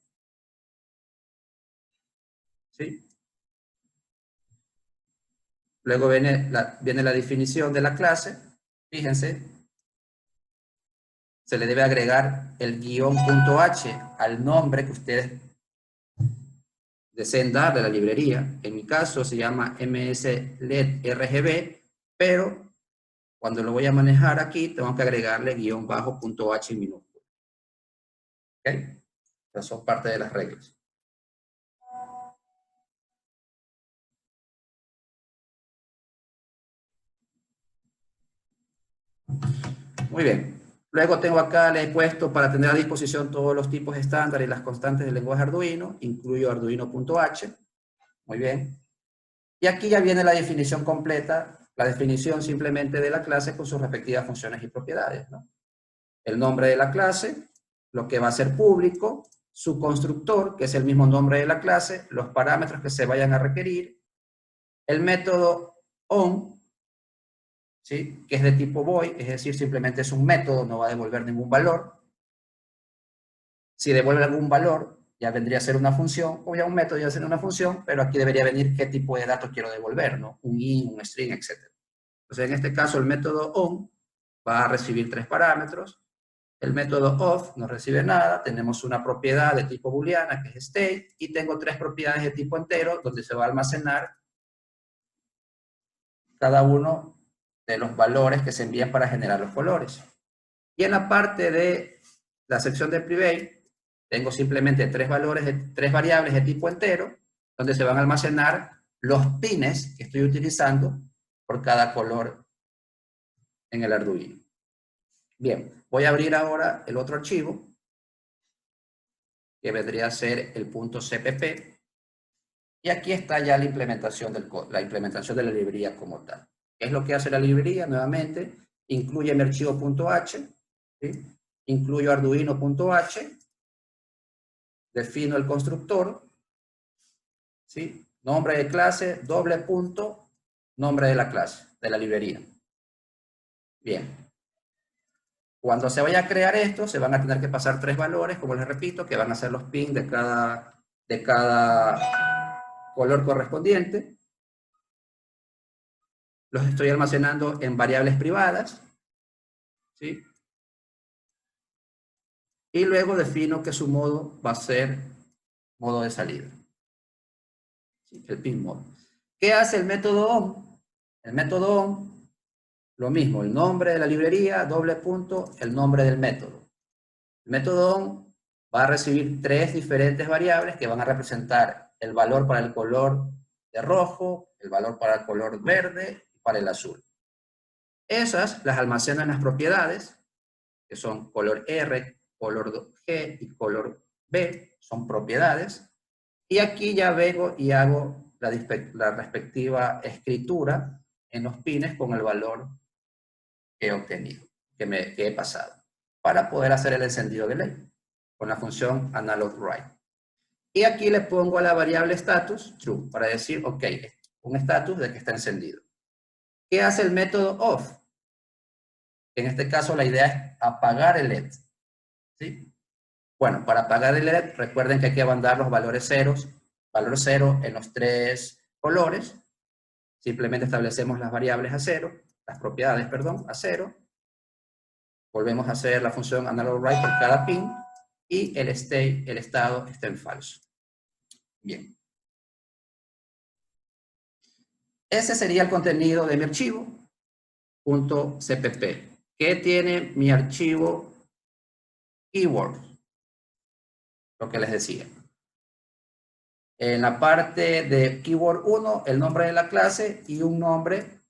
B: ¿Sí? Luego viene la definición de la clase. Fíjense, se le debe agregar el guión .h al nombre que ustedes deseen darle a la librería. En mi caso se llama msled-rgb, pero cuando lo voy a manejar aquí tengo que agregarle guión bajo .h minúsculo. ¿Ok? Estas son parte de las reglas. Muy bien. Luego tengo acá, le he puesto para tener a disposición todos los tipos estándar y las constantes del lenguaje Arduino. Incluyo arduino.h. Muy bien. Y aquí ya viene la definición completa, la definición simplemente de la clase con sus respectivas funciones y propiedades, ¿no? El nombre de la clase, lo que va a ser público, su constructor, que es el mismo nombre de la clase, los parámetros que se vayan a requerir, el método on, ¿sí? Que es de tipo void, es decir, simplemente es un método, no va a devolver ningún valor. Si devuelve algún valor, ya vendría a ser una función, o ya un método ya a ser una función, pero aquí debería venir qué tipo de datos quiero devolver, ¿no? Un int, un string, etc. Entonces, en este caso, el método on va a recibir 3 parámetros. El método off no recibe nada. Tenemos una propiedad de tipo booleana, que es state, y tengo 3 propiedades de tipo entero, donde se va a almacenar cada uno de los valores que se envían para generar los colores. Y en la parte de la sección de private, tengo simplemente 3 variables de tipo entero, donde se van a almacenar los pines que estoy utilizando por cada color en el Arduino. Bien, voy a abrir ahora el otro archivo, que vendría a ser el .cpp, y aquí está ya la implementación de la librería como tal. ¿Qué es lo que hace la librería? Nuevamente, incluye mi archivo .h, ¿sí? Incluyo arduino.h, defino el constructor, ¿sí? Nombre de clase, doble punto, nombre de la clase, de la librería. Bien. Cuando se vaya a crear esto, se van a tener que pasar 3 valores, como les repito, que van a ser los pins de cada color correspondiente. Los estoy almacenando en variables privadas, ¿sí? Y luego defino que su modo va a ser modo de salida, ¿sí? El pin mode. ¿Qué hace el método on? El método on, lo mismo, el nombre de la librería, doble punto, el nombre del método. El método on va a recibir tres diferentes variables que van a representar el valor para el color de rojo, el valor para el color verde y para el azul. Esas las almacena en las propiedades, que son color R, color G y color B, son propiedades. Y aquí ya vengo y hago la respectiva escritura en los pines con el valor que he obtenido, que he pasado, para poder hacer el encendido de ley con la función analogWrite. Y aquí le pongo a la variable status true para decir, ok, un status de que está encendido. ¿Qué hace el método off? En este caso la idea es apagar el LED. ¿Sí? Bueno, para apagar el LED, recuerden que hay que mandar los valores ceros, valor cero en los tres colores. Simplemente establecemos las variables a cero, las propiedades, perdón, a cero. Volvemos a hacer la función analogWrite por cada pin y el estado está en falso. Bien. Ese sería el contenido de mi archivo .cpp. ¿Qué tiene mi archivo keyword? Lo que les decía. En la parte de keyword 1, el nombre de la clase y un nombre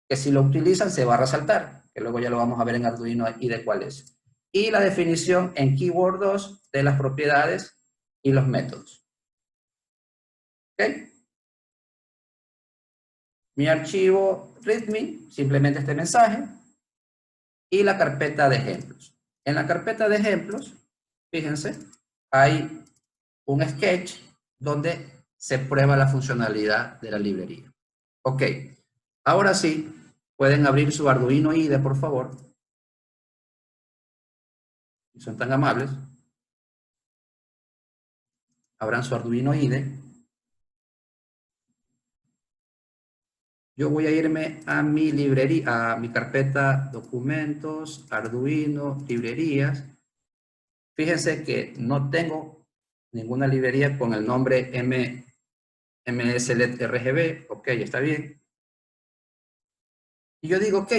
B: que si lo utilizan se va a resaltar, que luego ya lo vamos a ver en Arduino y de cuál es. Y la definición en keyword 2 de las propiedades y los métodos. ¿Ok? Mi archivo readme, simplemente este mensaje, y la carpeta de ejemplos. En la carpeta de ejemplos, fíjense, hay un sketch donde se prueba la funcionalidad de la librería. Ok, ahora sí, pueden abrir su Arduino IDE, por favor. Si son tan amables. Abran su Arduino IDE. Yo voy a irme a mi librería, a mi carpeta documentos, Arduino, librerías. Fíjense que no tengo ninguna librería con el nombre MSLED RGB. Ok, está bien. Y yo digo, ok.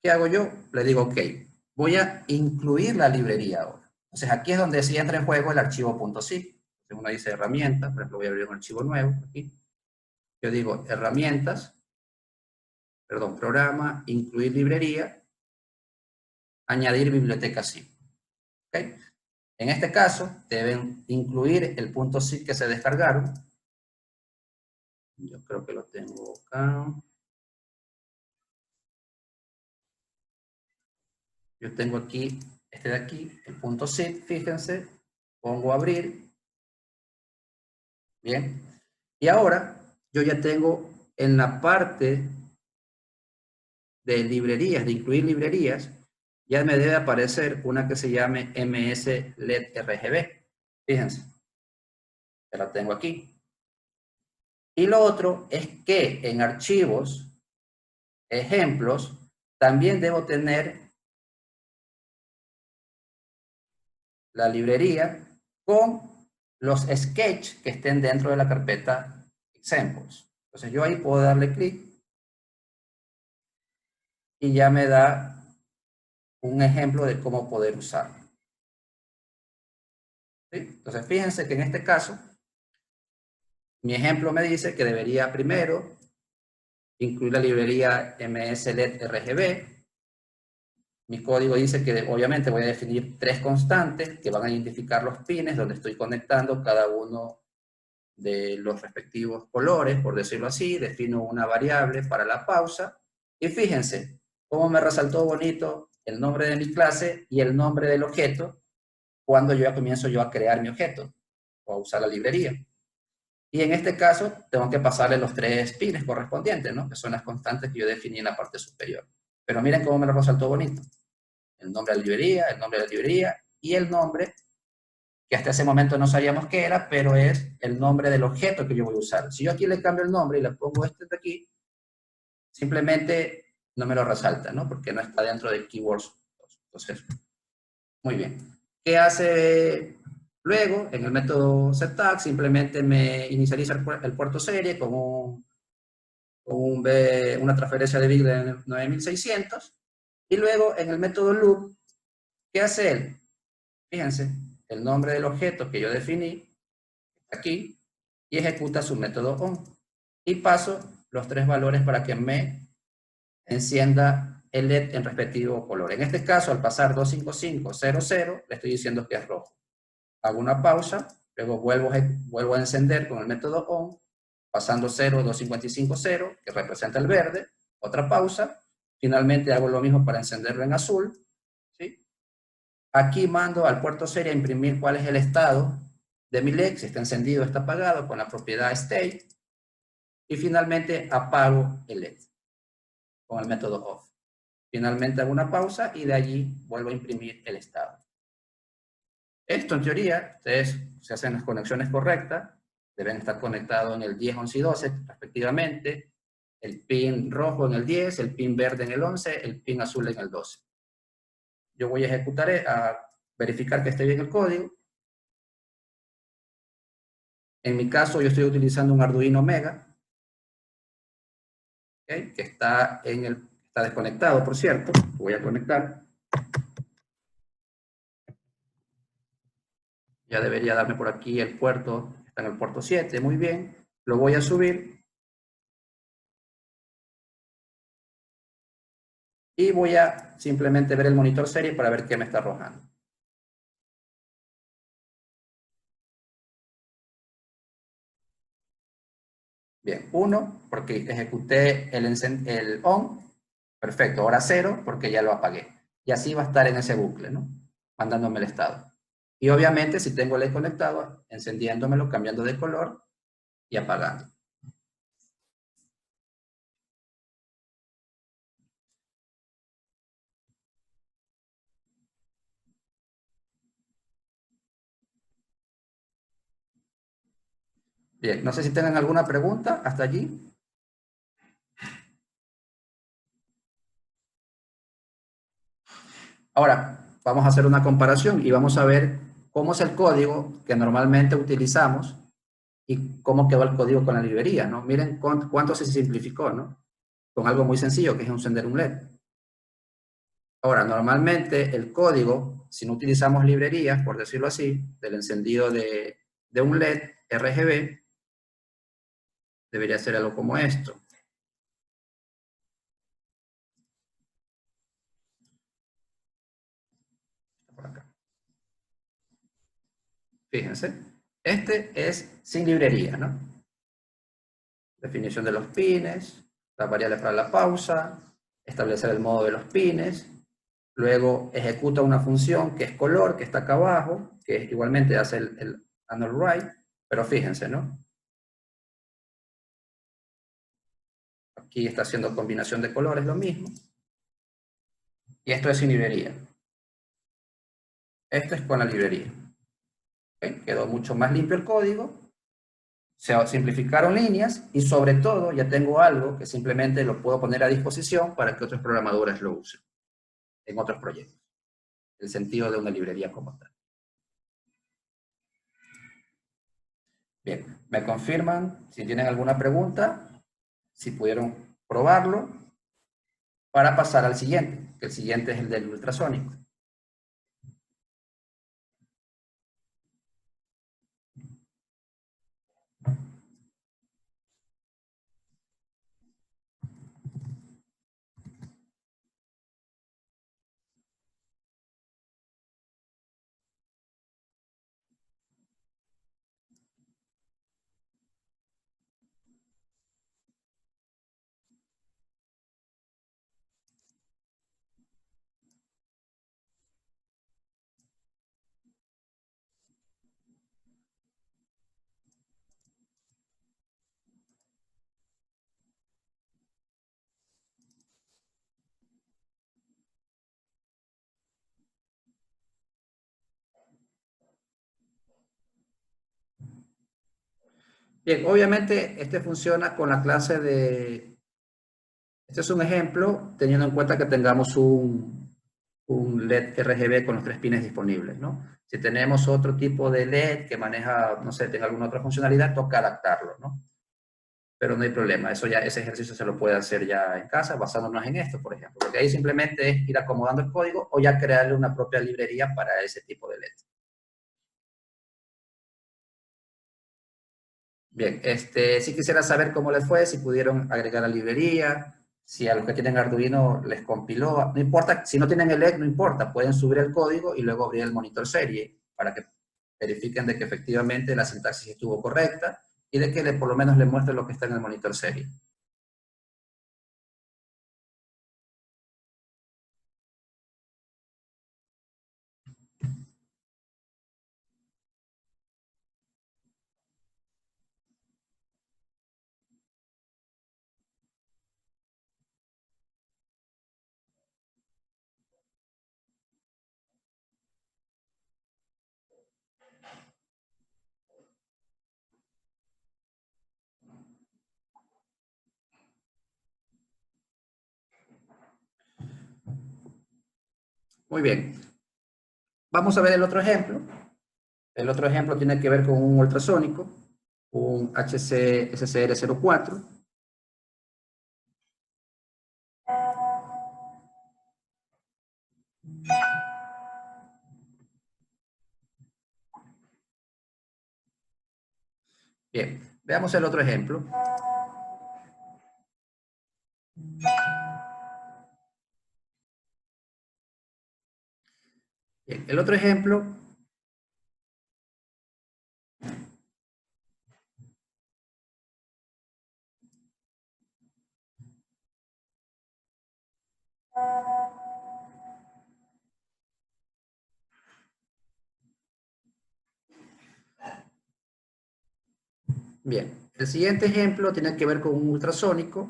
B: ¿Qué hago yo? Le digo, ok, voy a incluir la librería ahora. Entonces aquí es donde sí entra en juego el archivo .zip. Entonces uno dice herramientas, por ejemplo voy a abrir un archivo nuevo aquí. Yo digo herramientas, perdón, programa, incluir librería, añadir biblioteca zip. ¿Okay? En este caso deben incluir el .zip que se descargaron. Yo creo que lo tengo acá. Yo tengo aquí, este de aquí, el .zip, fíjense, pongo abrir. Bien. Y ahora yo ya tengo en la parte de librerías, de incluir librerías, ya me debe aparecer una que se llame MS-LED RGB. Fíjense, ya la tengo aquí. Y lo otro es que en archivos, ejemplos, también debo tener la librería con los sketches que estén dentro de la carpeta examples. Entonces yo ahí puedo darle clic y ya me da un ejemplo de cómo poder usarlo. ¿Sí? Entonces, fíjense que en este caso, mi ejemplo me dice que debería primero incluir la librería MSLED RGB. Mi código dice que obviamente voy a definir tres constantes que van a identificar los pines donde estoy conectando cada uno de los respectivos colores, por decirlo así. Defino una variable para la pausa. Y fíjense cómo me resaltó bonito el nombre de mi clase y el nombre del objeto cuando yo ya comienzo yo a crear mi objeto o a usar la librería. Y en este caso tengo que pasarle los tres pines correspondientes, ¿no? Que son las constantes que yo definí en la parte superior. Pero miren cómo me lo resaltó bonito. El nombre de la librería, el nombre de la librería y el nombre, que hasta ese momento no sabíamos qué era, pero es el nombre del objeto que yo voy a usar. Si yo aquí le cambio el nombre y le pongo este de aquí, simplemente no me lo resalta, ¿no? Porque no está dentro de keywords. Entonces, muy bien. ¿Qué hace Luego, en el método settag, simplemente me inicializa el puerto serie con una transferencia de bit de 9600. Y luego, en el método loop, ¿qué hace él? Fíjense, el nombre del objeto que yo definí aquí y ejecuta su método on. Y paso los 3 valores para que me encienda el LED en respectivo color. En este caso, al pasar 25500, le estoy diciendo que es rojo. Hago una pausa, luego vuelvo a encender con el método on, pasando 02550, que representa el verde, otra pausa, finalmente hago lo mismo para encenderlo en azul, ¿sí? Aquí mando al puerto serie a imprimir cuál es el estado de mi LED, si está encendido o está apagado, con la propiedad state, y finalmente apago el LED con el método off. Finalmente hago una pausa y de allí vuelvo a imprimir el estado. Esto, en teoría, ustedes se hacen las conexiones correctas, deben estar conectados en el 10, 11 y 12, respectivamente, el pin rojo en el 10, el pin verde en el 11, el pin azul en el 12. Yo voy a ejecutar, a verificar que esté bien el código. En mi caso, yo estoy utilizando un Arduino Mega, ¿okay? Que está desconectado, por cierto. Voy a conectar. Ya debería darme por aquí el puerto, está en el puerto 7, muy bien. Lo voy a subir. Y voy a simplemente ver el monitor serie para ver qué me está arrojando. Bien, 1, porque ejecuté el on. Perfecto, ahora 0, porque ya lo apagué. Y así va a estar en ese bucle, ¿no? Mandándome el estado. Y obviamente, si tengo el LED conectado, encendiéndomelo, cambiando de color y apagando. Bien, no sé si tengan alguna pregunta hasta allí. Ahora, vamos a hacer una comparación y vamos a ver cómo es el código que normalmente utilizamos y cómo quedó el código con la librería, ¿no? Miren cuánto se simplificó, ¿no? Con algo muy sencillo, que es encender un LED. Ahora, normalmente el código, si no utilizamos librerías, por decirlo así, del encendido de un LED RGB, debería ser algo como esto. Por acá. Fíjense, este es sin librería, ¿no? Definición de los pines, las variables para la pausa, establecer el modo de los pines, luego ejecuta una función que es color, que está acá abajo, que igualmente hace el annual write, pero fíjense, ¿no? Aquí está haciendo combinación de colores, lo mismo. Y esto es sin librería. Esto es con la librería. ¿Okay? Quedó mucho más limpio el código, se simplificaron líneas y sobre todo ya tengo algo que simplemente lo puedo poner a disposición para que otros programadores lo usen en otros proyectos. El sentido de una librería como tal. Bien, me confirman si tienen alguna pregunta, si pudieron probarlo, para pasar al siguiente, que el siguiente es el del ultrasónico. Bien, obviamente este funciona con la clase de... Este es un ejemplo, teniendo en cuenta que tengamos un un LED RGB con los 3 pines disponibles, ¿no? Si tenemos otro tipo de LED que maneja, no sé, tenga alguna otra funcionalidad, toca adaptarlo, ¿no? Pero no hay problema, eso ya, ese ejercicio se lo puede hacer ya en casa, basándonos en esto, por ejemplo, porque ahí simplemente es ir acomodando el código o ya crearle una propia librería para ese tipo de LED. Bien, sí quisiera saber cómo les fue, si pudieron agregar la librería, si a los que tienen Arduino les compiló, no importa, si no tienen el LED, no importa, pueden subir el código y luego abrir el monitor serie para que verifiquen de que efectivamente la sintaxis estuvo correcta y de que por lo menos le muestre lo que está en el monitor serie. Muy bien. Vamos a ver el otro ejemplo. El otro ejemplo tiene que ver con un ultrasónico, un HC SCR-04. Bien, veamos el otro ejemplo. Bien, el otro ejemplo Bien, el siguiente ejemplo tiene que ver con un ultrasónico,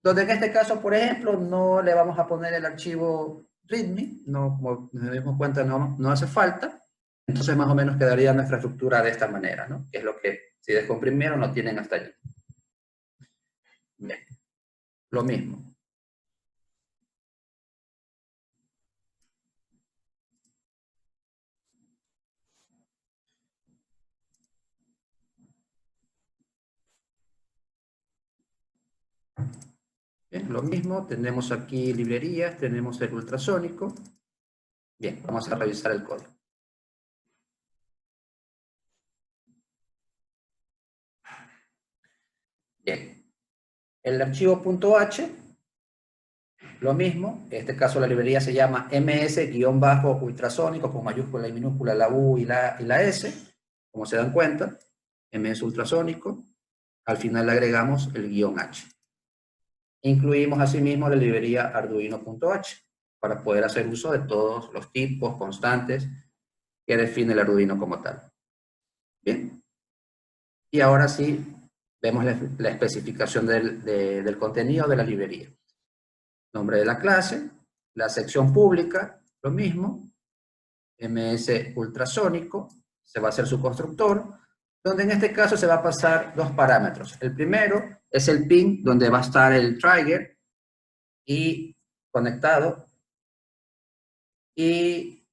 B: donde en este caso, por ejemplo, no le vamos a poner el archivo README, no, como nos dimos cuenta, no hace falta, entonces más o menos quedaría nuestra estructura de esta manera, ¿no? Que es lo que, si descomprimieron, lo tienen hasta allí. Bien, lo mismo. Bien, lo mismo, tenemos aquí librerías, tenemos el ultrasónico. Bien, vamos a revisar el código. Bien, el archivo .h, lo mismo, en este caso la librería se llama ms-ultrasónico, con mayúscula y minúscula la U y la S, como se dan cuenta, ms ultrasónico, al final le agregamos el "-h". Incluimos asimismo la librería arduino.h, para poder hacer uso de todos los tipos, constantes, que define el Arduino como tal. Bien. Y ahora sí, vemos la especificación del contenido de la librería. Nombre de la clase, la sección pública, lo mismo, ms ultrasónico, se va a hacer su constructor, donde en este caso se va a pasar dos parámetros. El primero es el pin, donde va a estar el trigger y conectado, y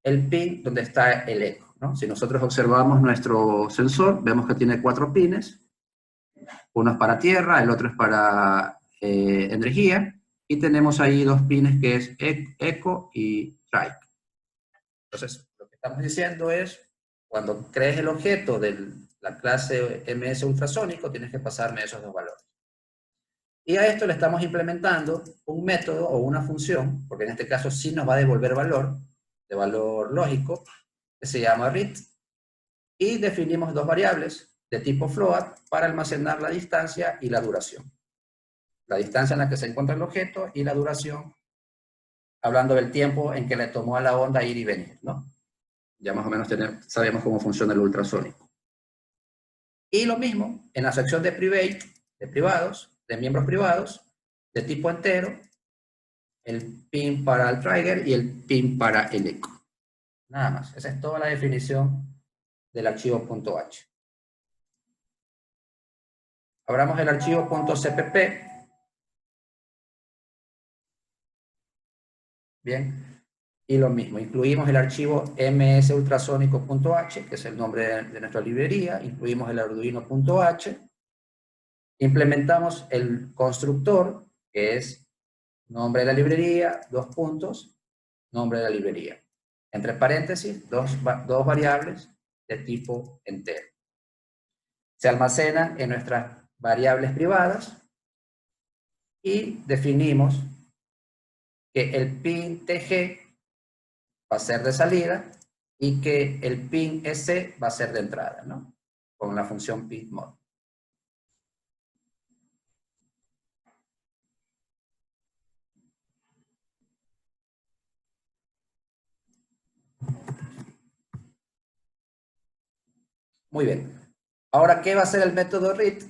B: el pin donde está el eco, ¿no? Si nosotros observamos nuestro sensor, vemos que tiene 4 pines, uno es para tierra, el otro es para energía, y tenemos ahí 2 pines que es eco y trike. Entonces, lo que estamos diciendo es, cuando crees el objeto de la clase ms ultrasónico, tienes que pasarme esos dos valores. Y a esto le estamos implementando un método o una función, porque en este caso sí nos va a devolver valor, de valor lógico, que se llama read, y definimos dos variables de tipo float para almacenar la distancia y la duración. La distancia en la que se encuentra el objeto y la duración, hablando del tiempo en que le tomó a la onda ir y venir, ¿no? Ya más o menos sabemos cómo funciona el ultrasónico. Y lo mismo en la sección de private, de privados, de miembros privados, de tipo entero, el pin para el trigger y el pin para el eco. Nada más. Esa es toda la definición del archivo .h. Abramos el archivo .cpp. Bien. Y lo mismo, incluimos el archivo msultrasonico.h, que es el nombre de nuestra librería, incluimos el arduino.h, implementamos el constructor, que es nombre de la librería, dos puntos, nombre de la librería. Entre paréntesis, dos variables de tipo entero. Se almacenan en nuestras variables privadas y definimos que el pin TG va a ser de salida y que el pin SC va a ser de entrada, ¿no? Con la función pinMod. Muy bien. Ahora, ¿qué va a hacer el método read?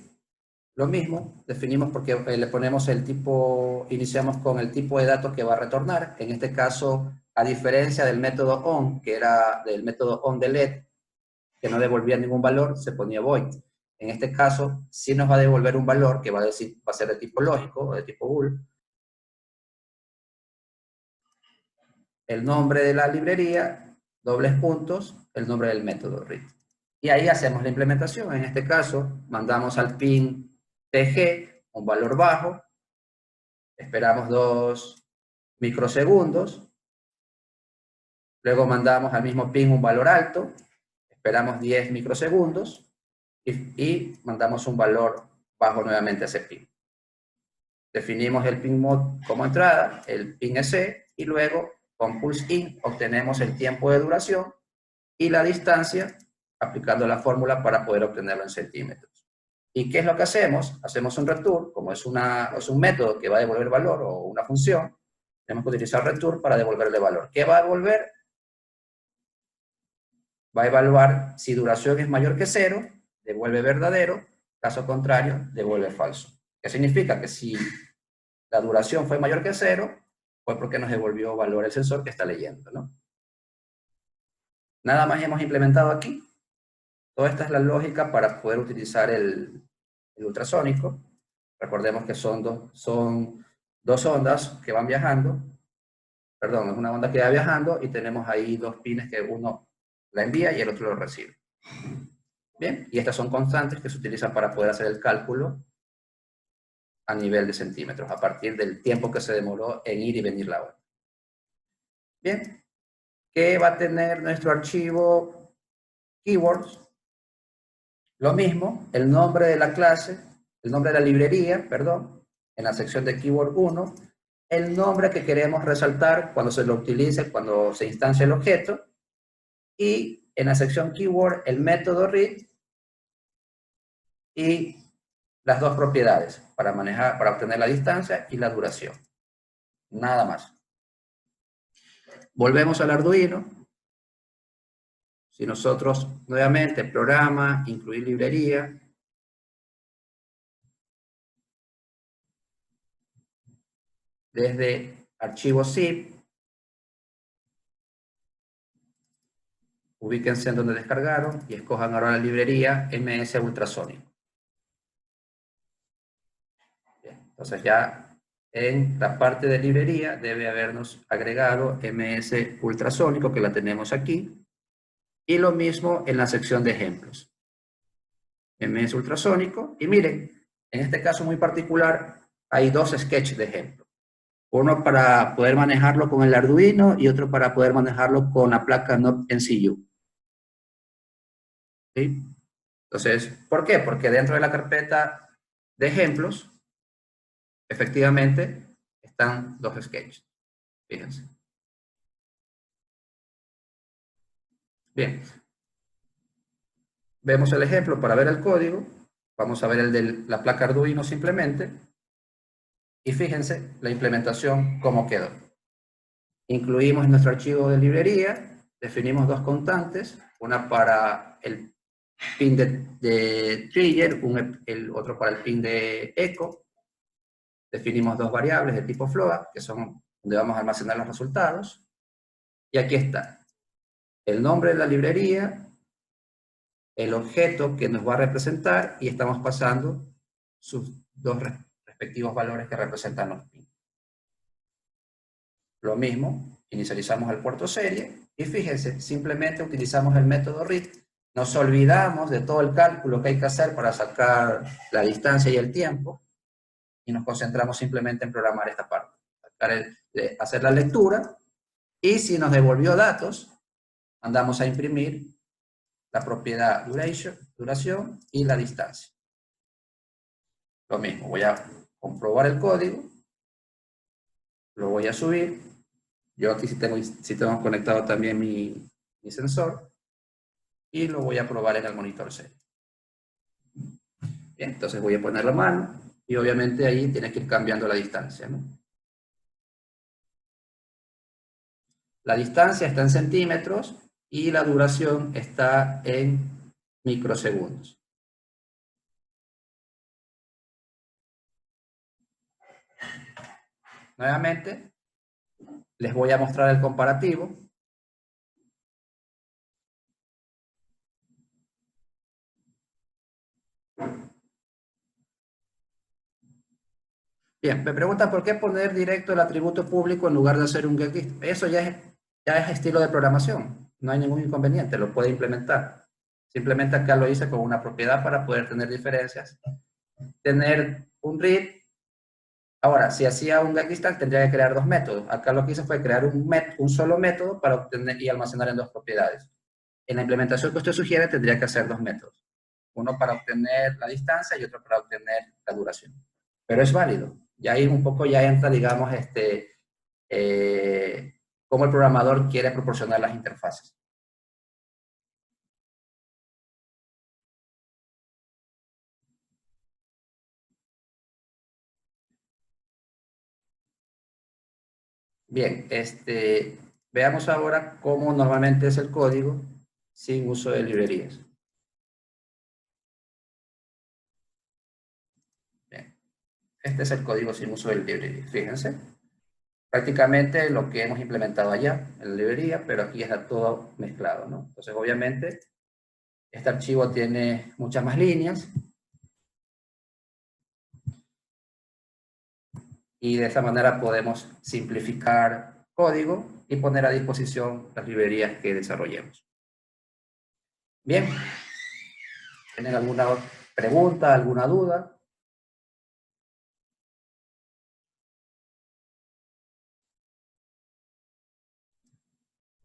B: Lo mismo, definimos porque le ponemos el tipo, iniciamos con el tipo de datos que va a retornar. En este caso, a diferencia del método on, que era del método onDelete, que no devolvía ningún valor, se ponía void. En este caso, sí nos va a devolver un valor que va a ser de tipo lógico o de tipo bool. El nombre de la librería, dobles puntos, el nombre del método read. Y ahí hacemos la implementación. En este caso, mandamos al pin TG un valor bajo, esperamos 2 microsegundos, luego mandamos al mismo pin un valor alto, esperamos 10 microsegundos y mandamos un valor bajo nuevamente a ese pin. Definimos el pinMod como entrada, el pin EC, y luego con pulseIn obtenemos el tiempo de duración y la distancia aplicando la fórmula para poder obtenerlo en centímetros. ¿Y qué es lo que hacemos? Hacemos un return, como es un método que va a devolver valor o una función, tenemos que utilizar return para devolverle valor. ¿Qué va a devolver? Va a evaluar si duración es mayor que 0, devuelve verdadero, caso contrario, devuelve falso. ¿Qué significa? Que si la duración fue mayor que 0, fue porque nos devolvió valor el sensor que está leyendo, ¿no? Nada más hemos implementado aquí. Toda esta es la lógica para poder utilizar el ultrasónico. Recordemos que son dos ondas que van viajando. Perdón, es una onda que va viajando y tenemos ahí dos pines que uno la envía y el otro lo recibe. Bien, y estas son constantes que se utilizan para poder hacer el cálculo a nivel de centímetros, a partir del tiempo que se demoró en ir y venir la onda. Bien, ¿qué va a tener nuestro archivo keywords? Lo mismo, el nombre de la clase, el nombre de la librería, perdón, en la sección de keyword 1, el nombre que queremos resaltar cuando se lo utilice, cuando se instancia el objeto, y en la sección keyword el método read y las dos propiedades para obtener la distancia y la duración. Nada más. Volvemos al Arduino. Si nosotros, nuevamente, programa, incluir librería, desde archivo zip, ubíquense en donde descargaron y escojan ahora la librería MS Ultrasonic. Bien, entonces ya en la parte de librería debe habernos agregado MS Ultrasónico, que la tenemos aquí, y lo mismo en la sección de ejemplos. MS Ultrasónico, y miren, en este caso muy particular hay dos sketches de ejemplo. Uno para poder manejarlo con el Arduino y otro para poder manejarlo con la placa NodeMCU. ¿Sí? Entonces, ¿por qué? Porque dentro de la carpeta de ejemplos, efectivamente, están dos sketches. Fíjense. Bien. Vemos el ejemplo para ver el código. Vamos a ver el de la placa Arduino simplemente. Y fíjense la implementación cómo quedó. Incluimos en nuestro archivo de librería, definimos dos constantes, una para el pin de trigger, el otro para el pin de echo. Definimos dos variables de tipo float, que son donde vamos a almacenar los resultados. Y aquí está el nombre de la librería, el objeto que nos va a representar, y estamos pasando sus dos respectivos valores que representan los pins. Lo mismo, inicializamos el puerto serie y fíjense, simplemente utilizamos el método read. Nos olvidamos de todo el cálculo que hay que hacer para sacar la distancia y el tiempo y nos concentramos simplemente en programar esta parte. Hacer la lectura y si nos devolvió datos, mandamos a imprimir la propiedad duración y la distancia. Lo mismo, voy a comprobar el código, lo voy a subir. Yo aquí sí tengo conectado también mi sensor y lo voy a probar en el monitor serie. Bien, entonces voy a poner la mano y obviamente ahí tienes que ir cambiando la distancia, ¿no? La distancia está en centímetros y la duración está en microsegundos. Nuevamente, les voy a mostrar el comparativo. Bien, me preguntan por qué poner directo el atributo público en lugar de hacer un getList. Eso ya es estilo de programación. No hay ningún inconveniente, lo puede implementar. Simplemente acá lo hice con una propiedad para poder tener diferencias. Tener un read. Ahora, si hacía un getList tendría que crear dos métodos. Acá lo que hice fue crear un solo método para obtener y almacenar en dos propiedades. En la implementación que usted sugiere tendría que hacer dos métodos. Uno para obtener la distancia y otro para obtener la duración. Pero es válido. Ya ahí un poco ya entra, digamos, cómo el programador quiere proporcionar las interfaces. Bien, veamos ahora cómo normalmente es el código sin uso de librerías. Bien, este es el código sin uso de librerías, fíjense. Prácticamente lo que hemos implementado allá en la librería, pero aquí está todo mezclado, ¿no? Entonces, obviamente, este archivo tiene muchas más líneas. Y de esta manera podemos simplificar código y poner a disposición las librerías que desarrollemos. Bien, ¿tienen alguna pregunta, alguna duda?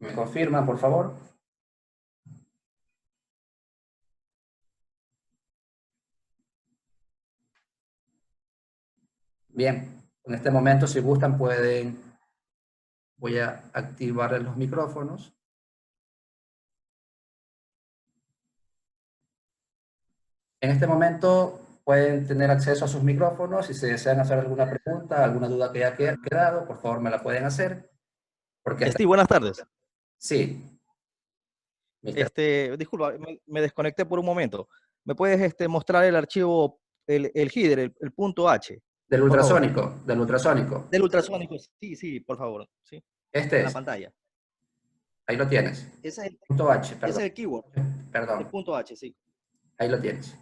B: ¿Me confirman, por favor? Bien, en este momento, si gustan, voy a activar los micrófonos. En este momento pueden tener acceso a sus micrófonos. Si se desean hacer alguna pregunta, alguna duda que haya quedado, por favor me la pueden hacer. Porque
C: Buenas tardes.
B: Sí.
C: Disculpa, me desconecté por un momento. ¿Me puedes mostrar el archivo, el header, el punto H?
B: Del ultrasónico, del ultrasónico.
C: Del ultrasónico, sí, por favor. Sí.
B: Este
C: en
B: es.
C: la pantalla.
B: Ahí lo tienes.
C: Ese es el
B: Punto H, perdón.
C: Ese es el keyword.
B: Perdón.
C: El punto H, sí.
B: Ahí lo tienes.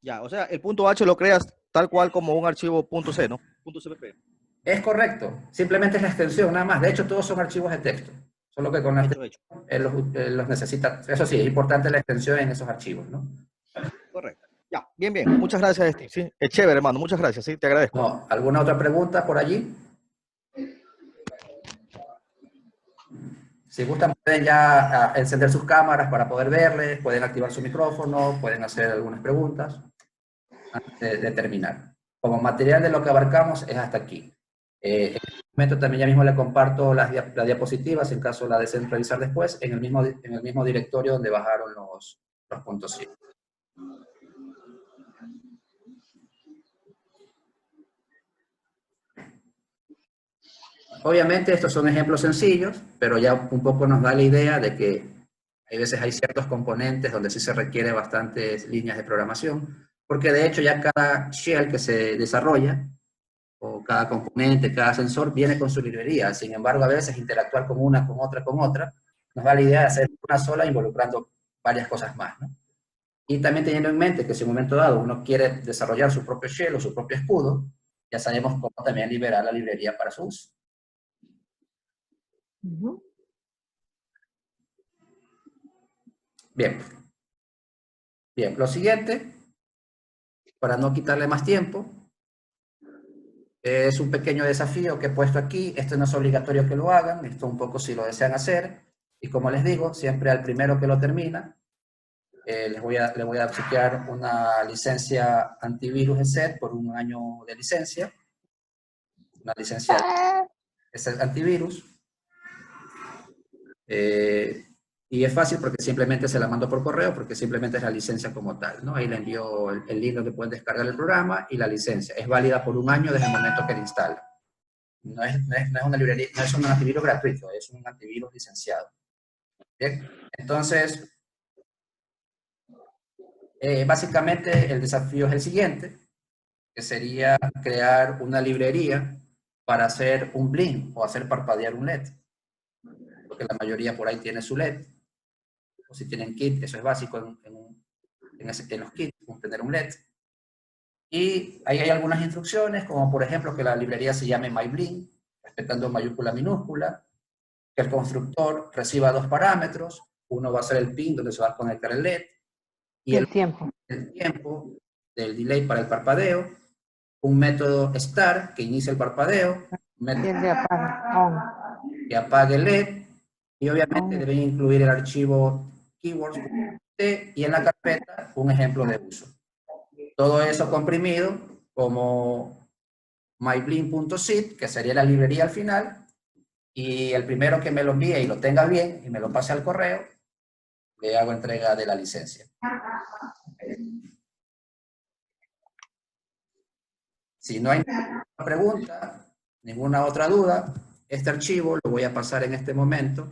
C: Ya, o sea, el punto H lo creas tal cual como un archivo .c, ¿no? .cpp.
B: Es correcto. Simplemente es la extensión, nada más. De hecho, todos son archivos de texto. Solo que con la extensión los necesita. Eso sí, es importante la extensión en esos archivos, ¿no?
C: Correcto. Ya, bien. Muchas gracias, Steve. Sí, es chévere, hermano. Muchas gracias, sí, te agradezco.
B: No, ¿alguna otra pregunta por allí? Si gustan, pueden ya encender sus cámaras para poder verles, pueden activar su micrófono, pueden hacer algunas preguntas antes de terminar. Como material de lo que abarcamos es hasta aquí. En este momento también ya mismo le comparto las diapositivas, en caso la deseen revisar después, en el mismo directorio donde bajaron los puntos .c. Obviamente estos son ejemplos sencillos, pero ya un poco nos da la idea de que hay veces hay ciertos componentes donde sí se requiere bastantes líneas de programación, porque de hecho ya cada shell que se desarrolla, o cada componente, cada sensor, viene con su librería. Sin embargo, a veces interactuar con una, con otra, nos da la idea de hacer una sola involucrando varias cosas más, ¿no? Y también teniendo en mente que si en un momento dado uno quiere desarrollar su propio shell o su propio escudo, ya sabemos cómo también liberar la librería para su uso. Bien. Bien, lo siguiente, para no quitarle más tiempo, es un pequeño desafío que he puesto aquí. Esto no es obligatorio que lo hagan, esto un poco si lo desean hacer. Y como les digo, siempre al primero que lo termina, le voy a obsequiar una licencia antivirus ESET por un año de licencia. Una licencia ESET antivirus. Y es fácil porque simplemente se la mando por correo, porque simplemente es la licencia como tal, ¿no? Ahí le envío el link donde pueden descargar el programa y la licencia. Es válida por un año desde el momento que la instala. No es una librería, no es un antivirus gratuito, es un antivirus licenciado. ¿Bien? Entonces, básicamente el desafío es el siguiente, que sería crear una librería para hacer un blink o hacer parpadear un LED. Porque la mayoría por ahí tiene su LED. O si tienen kit, eso es básico en los kits, tener un LED. Y ahí hay algunas instrucciones, como por ejemplo que la librería se llame MyBlink, respetando mayúscula minúscula, que el constructor reciba 2 parámetros, uno va a ser el pin donde se va a conectar el LED, y el tiempo del delay para el parpadeo, un método start que inicia el parpadeo, un método que apague el LED, y obviamente deben incluir el archivo keywords y en la carpeta un ejemplo de uso. Todo eso comprimido como myblink.zip, que sería la librería al final, y el primero que me lo envíe y lo tenga bien y me lo pase al correo, le hago entrega de la licencia. Si no hay ninguna pregunta, ninguna otra duda, este archivo lo voy a pasar en este momento.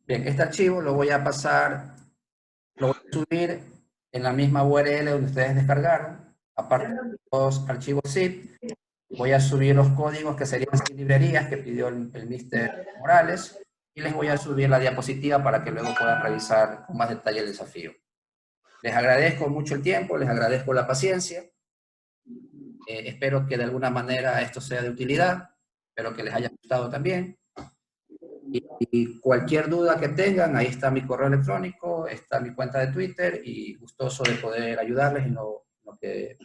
B: Bien, este archivo lo voy a pasar, lo voy a subir en la misma URL donde ustedes descargaron. Aparte de los archivos zip, voy a subir los códigos que serían sin librerías que pidió el Mr. Morales y les voy a subir la diapositiva para que luego puedan revisar con más detalle el desafío. Les agradezco mucho el tiempo, les agradezco la paciencia. Espero que de alguna manera esto sea de utilidad, espero que les haya gustado también. Y cualquier duda que tengan, ahí está mi correo electrónico, está mi cuenta de Twitter y gustoso de poder ayudarles en lo que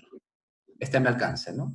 B: esté a mi alcance, ¿no?